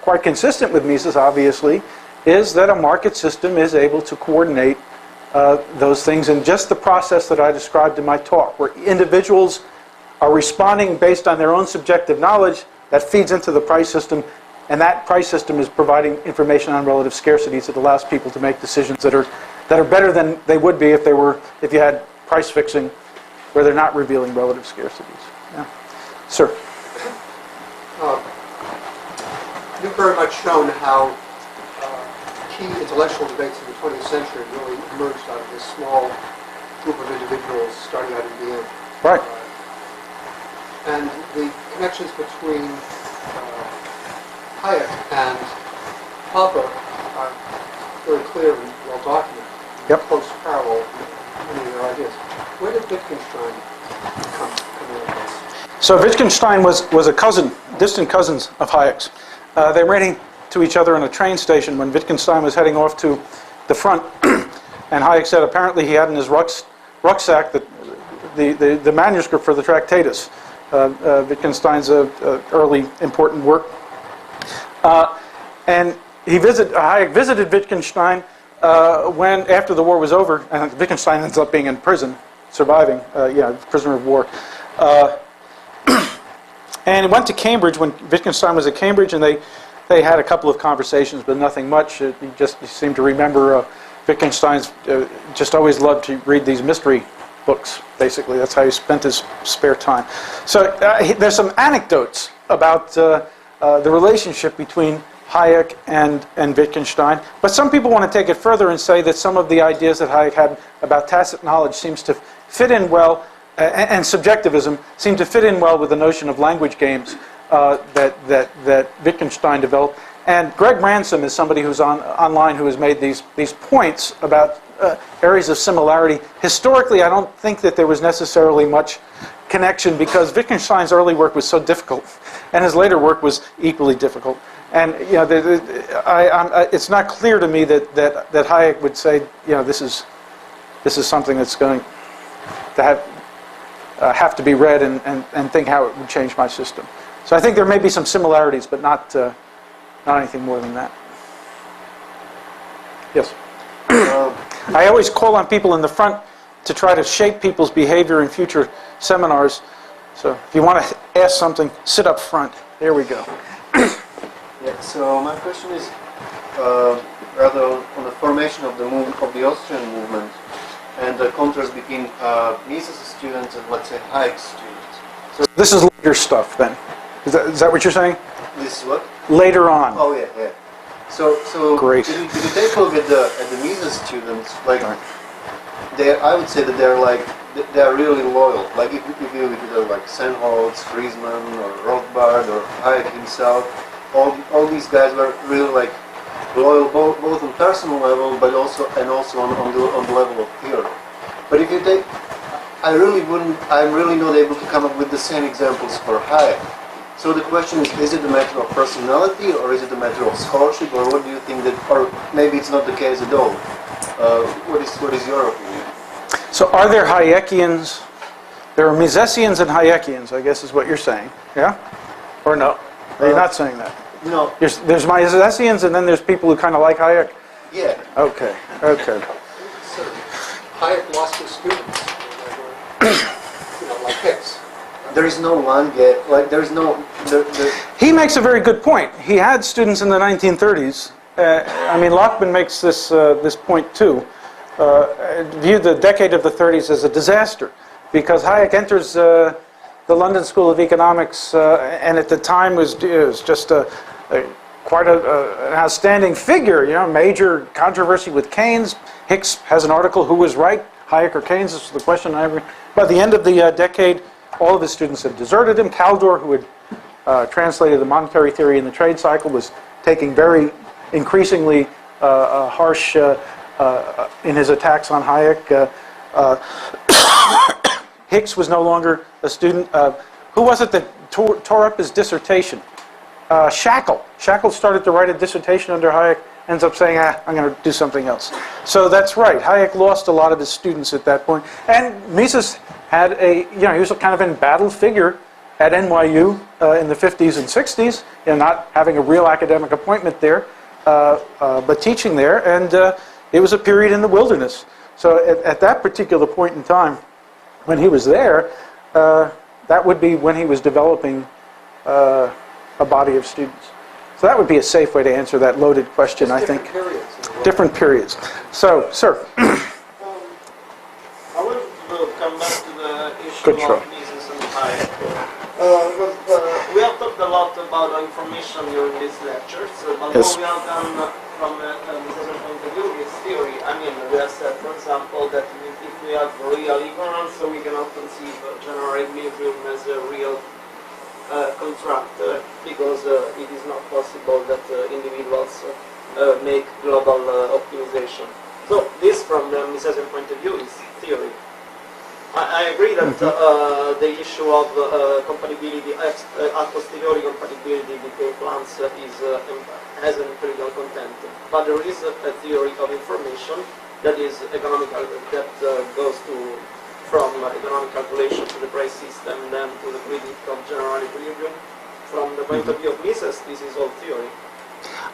quite consistent with Mises obviously, is that a market system is able to coordinate those things in just the process that I described in my talk, where individuals are responding based on their own subjective knowledge that feeds into the price system, and that price system is providing information on relative scarcities that allows people to make decisions that are better than they would be if you had price fixing where they're not revealing relative scarcities. Yeah. Sir. You've very much shown how key intellectual debates in the 20th century really emerged out of this small group of individuals starting out in Vienna. Right. And the connections between Hayek and Popper are very clear and well documented. Yep. Close parallel in many of their ideas. Where did Wittgenstein come into this? So Wittgenstein was a cousin, distant cousins of Hayek's. They ran into each other in a train station when Wittgenstein was heading off to the front, and Hayek said apparently he had in his rucksack the manuscript for the Tractatus, Wittgenstein's early important work. And Hayek visited Wittgenstein when, after the war was over, and Wittgenstein ends up being in prison, surviving, prisoner of war. And he went to Cambridge when Wittgenstein was at Cambridge, and they had a couple of conversations, but nothing much. He seemed to remember Wittgenstein's just always loved to read these mystery books, basically. That's how he spent his spare time. So there's some anecdotes about the relationship between Hayek and Wittgenstein, but some people want to take it further and say that some of the ideas that Hayek had about tacit knowledge seems to fit in well, and subjectivism seem to fit in well with the notion of language games that Wittgenstein developed. And Greg Ransom is somebody who's online who has made these points about areas of similarity. Historically, I don't think that there was necessarily much connection because Wittgenstein's early work was so difficult, and his later work was equally difficult. And you know, it's not clear to me that Hayek would say, you know, this is something that's going to have to be read and think how it would change my system. So I think there may be some similarities, but not anything more than that. Yes. I always call on people in the front to try to shape people's behavior in future seminars. So if you want to ask something, sit up front. There we go. Yeah, so my question is rather on the formation of the Austrian movement and the contrast between Mises students and, let's say, Hayek students. So this is later stuff, then. Is that what you're saying? this is what? Later on. Oh yeah, yeah. So Great. If you take a look at the Mises students, like I would say that they are really loyal. Like if you look at like Sennholz, Friesman, or Rothbard, or Hayek himself, all these guys were really like loyal both on personal level, but also on the level of theory. But if you take, I'm really not able to come up with the same examples for Hayek. So the question is it a matter of personality, or is it a matter of scholarship, or what do you think that, or maybe it's not the case at all? What is your opinion? So are there Hayekians? There are Misesians and Hayekians, I guess is what you're saying. Yeah? Or no? Are you not saying that? No. There's Misesians and then there's people who kind of like Hayek? Yeah. Okay. So Hayek lost his students. Like Hicks. There is no one yet. Like there is no. He makes a very good point. He had students in the 1930s. I mean, Lockman makes this point too. Viewed the decade of the 30s as a disaster because Hayek enters the London School of Economics, and at the time was just quite an outstanding figure. You know, major controversy with Keynes. Hicks has an article, "Who was right, Hayek or Keynes?" This is the question. By the end of the decade, all of his students had deserted him. Caldwell, who had translated the monetary theory in the trade cycle, was taking very increasingly harsh in his attacks on Hayek. Hicks was no longer a student. Who was it that tore up his dissertation? Shackle. Shackle started to write a dissertation under Hayek, ends up saying, I'm going to do something else. So that's right. Hayek lost a lot of his students at that point. And Mises had he was a kind of embattled figure at NYU in the 50s and 60s, not having a real academic appointment there, but teaching there. And it was a period in the wilderness. So at that particular point in time, when he was there, that would be when he was developing a body of students. So that would be a safe way to answer that loaded question, I think. Different periods. So, sir. I want to come back to the issue Good try. of Mises and Hayek. We have talked a lot about information during these lectures, but Yes. what we have done from a Mises point of view is theory. I mean, we have said, for example, that if we have real ignorance, so we cannot conceive general equilibrium as a real construct, because it is not possible that individuals make global optimization. So this, from the Mises point of view, is theory. I agree that the issue of compatibility, a posteriori compatibility between plans has an empirical content. But there is a theory of information that is economical, that goes from economic calculation to the price system, then to the critique of general equilibrium. From the point of view of Mises, this is all theory.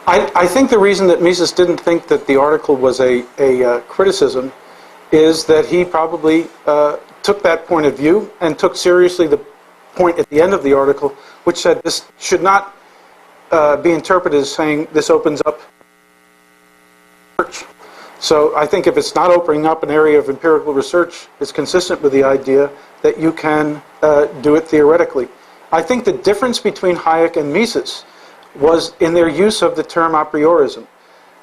I think the reason that Mises didn't think that the article was a criticism is that he probably took that point of view and took seriously the point at the end of the article, which said this should not be interpreted as saying this opens up research. So I think if it's not opening up an area of empirical research, it's consistent with the idea that you can do it theoretically. I think the difference between Hayek and Mises was in their use of the term a priorism.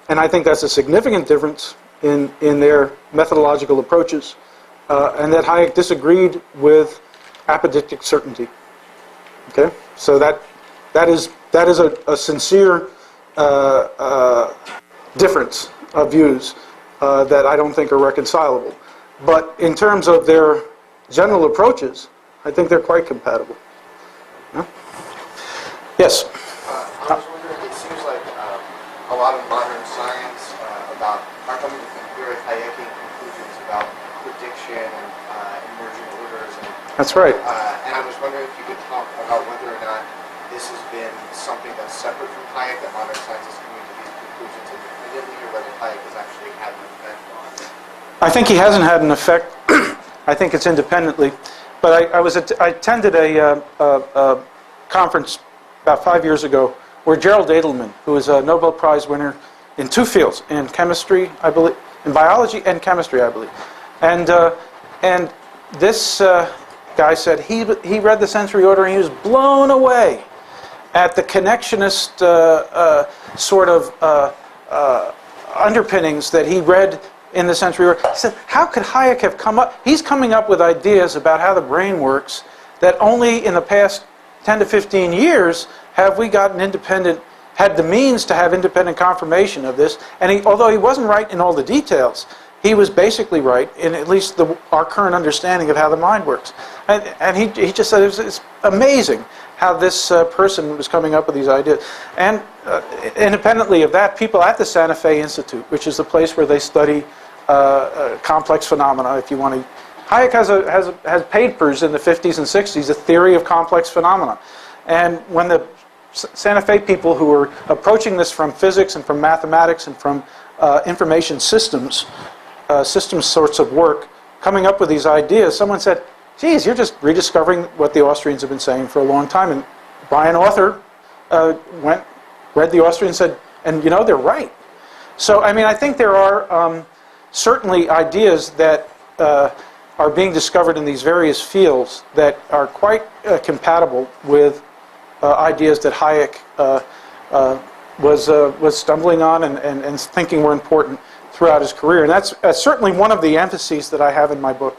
And I think that's a significant difference in their methodological approaches, and that Hayek disagreed with apodictic certainty. Okay, so that is a sincere difference of views. that I don't think are reconcilable. But in terms of their general approaches, I think they're quite compatible. Yeah? Yes? I was wondering, it seems like a lot of modern science are coming to very Hayekian conclusions about prediction and emergent orders. That's right. And I was wondering if you could talk about whether or not this has been something that's separate from Hayek, that modern science is coming to these conclusions independently, or whether Hayek has actually had an effect on it. I think he hasn't had an effect. I think it's independently. But I attended a conference about 5 years ago where Gerald Edelman, who is a Nobel Prize winner in 2 fields, in chemistry, I believe, in biology and chemistry, I believe. And this guy said he read the Sensory Order and he was blown away at the connectionist sort of underpinnings that he read in the Sensory Order. He said, how could Hayek have come up? He's coming up with ideas about how the brain works that only in the past 10 to 15 years have we gotten had the means to have independent confirmation of this. And although he wasn't right in all the details, he was basically right in at least our current understanding of how the mind works. And he just said it's amazing how this person was coming up with these ideas. And independently of that, people at the Santa Fe Institute, which is the place where they study complex phenomena, if you want to. Hayek has papers in the 50s and 60s, a theory of complex phenomena. And when the Santa Fe people who were approaching this from physics and from mathematics and from information systems sorts of work, coming up with these ideas, someone said, geez, you're just rediscovering what the Austrians have been saying for a long time. And Brian Arthur read the Austrian and said, and you know, they're right. So, I mean, I think there are certainly ideas that are being discovered in these various fields that are quite compatible with ideas that Hayek was stumbling on and thinking were important throughout his career. And that's certainly one of the emphases that I have in my book,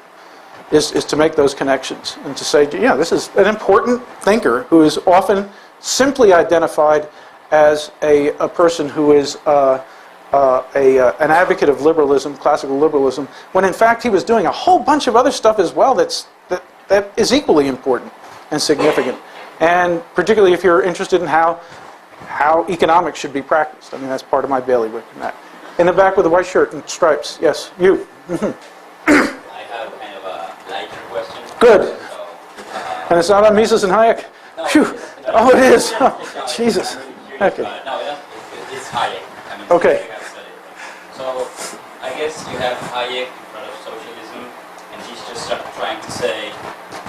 is to make those connections and to say, yeah, this is an important thinker who is often simply identified as a person who is an advocate of liberalism, classical liberalism, when in fact he was doing a whole bunch of other stuff as well that is equally important and significant. And particularly if you're interested in how economics should be practiced. I mean, that's part of my bailiwick in that. In the back with the white shirt and stripes. Yes, you. I have kind of a lighter question. Good. So, And it's not on Mises and Hayek? no, Phew. no, Oh, it is. no, Jesus. Okay. No, it's Hayek. I mean, Okay. I studied it. So I guess you have Hayek in front of socialism, and he's just trying to say,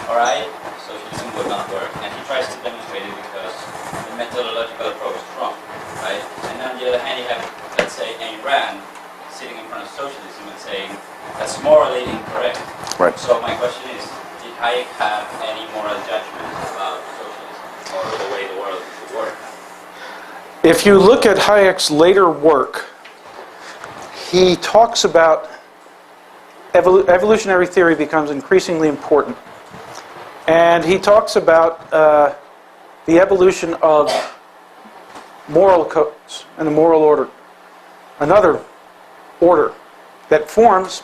all right, socialism will not work, and he tries to demonstrate it because the methodological approach is wrong, right? And on the other hand, you have, let's say, Ayn Rand sitting in front of socialism and saying that's morally incorrect. Right. So my question is, did Hayek have any moral judgment about socialism or the way the world would work? If you look at Hayek's later work, he talks about evolutionary theory becomes increasingly important. And he talks about the evolution of moral codes and the moral order. Another order that forms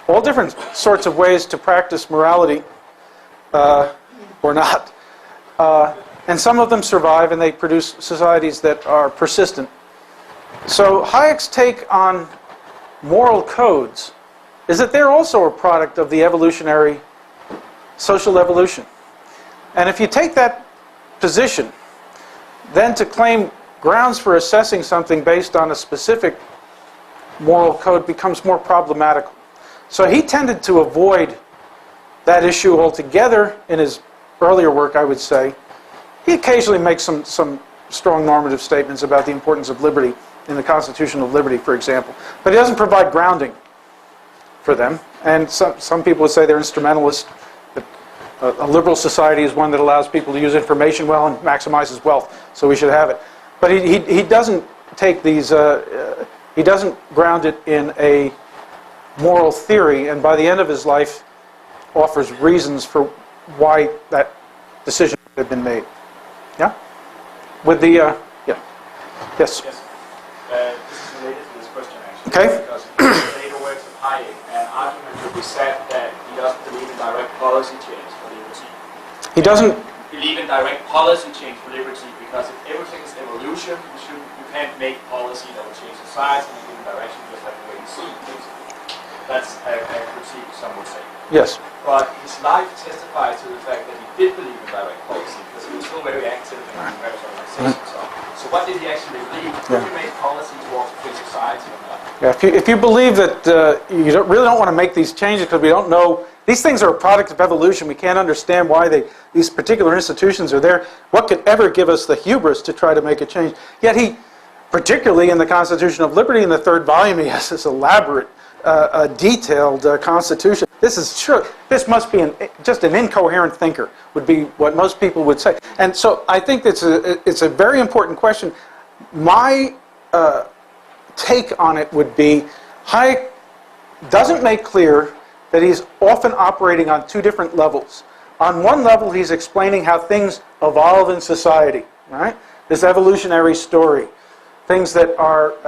all different sorts of ways to practice morality or not. And some of them survive and they produce societies that are persistent. So Hayek's take on moral codes is that they're also a product of the evolutionary social evolution. And if you take that position, then to claim grounds for assessing something based on a specific moral code becomes more problematical. So he tended to avoid that issue altogether in his earlier work, I would say. He occasionally makes some strong normative statements about the importance of liberty in the Constitution of Liberty, for example. But he doesn't provide grounding for them. And some people would say they're instrumentalist. A liberal society is one that allows people to use information well and maximizes wealth, so we should have it. But he doesn't take these, he doesn't ground it in a moral theory, and by the end of his life offers reasons for why that decision had been made. Yeah? With the, yeah. Yes? Yes. This is related to this question, actually. Okay. Because argument could be said that he doesn't believe in direct policy change for liberty. He doesn't. Believe in direct policy change for liberty because if everything is evolution, you can't make policy that will change society in a given direction. You just have to wait and see. Basically, that's a critique, some would say. Yes. But his life testifies to the fact that he did believe in direct policy because he was still very active in various organizations. So what did he actually believe? Could you make policy towards a free society or not? Yeah, if you believe that you really don't want to make these changes because we don't know, these things are a product of evolution. We can't understand why these particular institutions are there. What could ever give us the hubris to try to make a change? Yet he, particularly in the Constitution of Liberty in the third volume, he has this elaborate, detailed constitution. This is true. This must be just an incoherent thinker, would be what most people would say. And so I think it's a very important question. My take on it would be Hayek doesn't make clear that he's often operating on two different levels. On one level, he's explaining how things evolve in society, right? This evolutionary story. Things that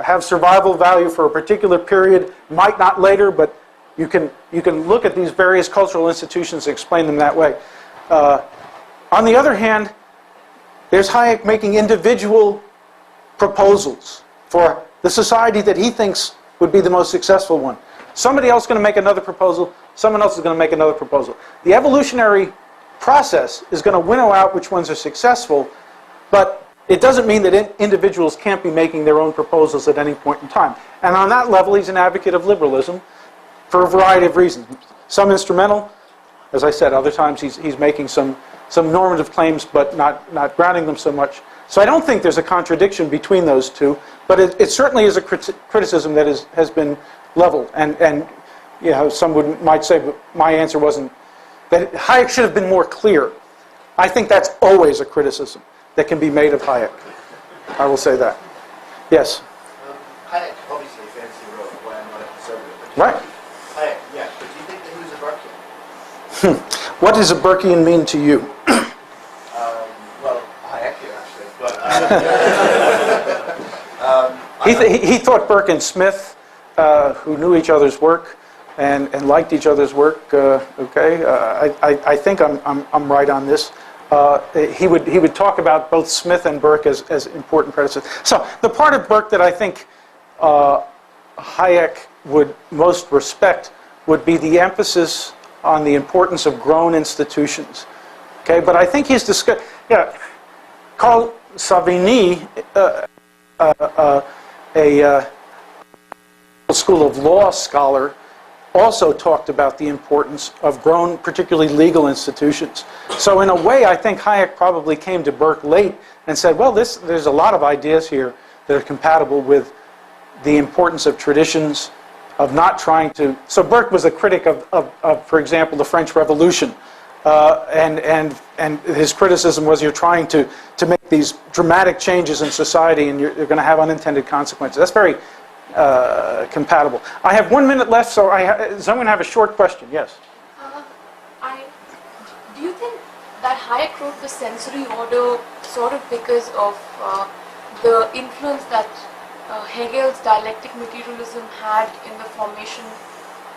have survival value for a particular period, might not later, but you can look at these various cultural institutions and explain them that way. On the other hand, there's Hayek making individual proposals for the society that he thinks would be the most successful one. Somebody else is going to make another proposal. Someone else is going to make another proposal. The evolutionary process is going to winnow out which ones are successful, but it doesn't mean that individuals can't be making their own proposals at any point in time. And on that level, he's an advocate of liberalism for a variety of reasons. Some instrumental, as I said, other times he's making some normative claims, but not grounding them so much. So I don't think there's a contradiction between those two, but it certainly is a criticism that has been leveled. And you know, some might say, but my answer wasn't, that Hayek should have been more clear. I think that's always a criticism that can be made of Hayek. I will say that. Yes? Hayek, obviously, fancy wrote Why I'm Not a Conservative. Right. Hayek, yeah, but do you think that he was a Burkean? What does a Burkean mean to you? Well, Hayekian, actually, but... He thought Burke and Smith, who knew each other's work and liked each other's work, I think I'm right on this. He would talk about both Smith and Burke as important predecessors. So the part of Burke that I think Hayek would most respect would be the emphasis on the importance of grown institutions. Okay, but I think he's discussed. Yeah, Carl Savigny, a School of Law scholar, also talked about the importance of grown, particularly legal institutions. So in a way, I think Hayek probably came to Burke late and said, well, there's a lot of ideas here that are compatible with the importance of traditions, of not trying to... So Burke was a critic of for example, the French Revolution. And his criticism was you're trying to make these dramatic changes in society and you're going to have unintended consequences. That's very compatible. I have 1 minute left, so I'm going to have a short question. Yes? Do you think that Hayek wrote the sensory order sort of because of the influence that Hegel's dialectic materialism had in the formation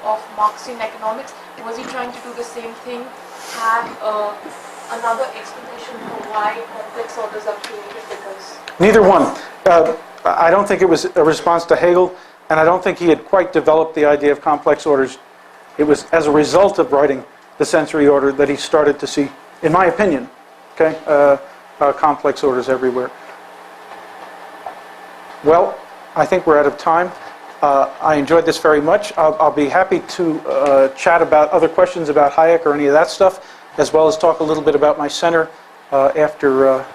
of Marxian economics? Was he trying to do the same thing? Have another explanation for why complex orders are created? Because neither one. I don't think it was a response to Hegel, and I don't think he had quite developed the idea of complex orders. It was as a result of writing the sensory order that he started to see, in my opinion, complex orders everywhere. Well, I think we're out of time. I enjoyed this very much. I'll be happy to chat about other questions about Hayek or any of that stuff, as well as talk a little bit about my center after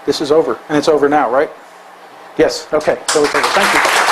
this is over. And it's over now, right? Yes, okay. So it's over. Thank you.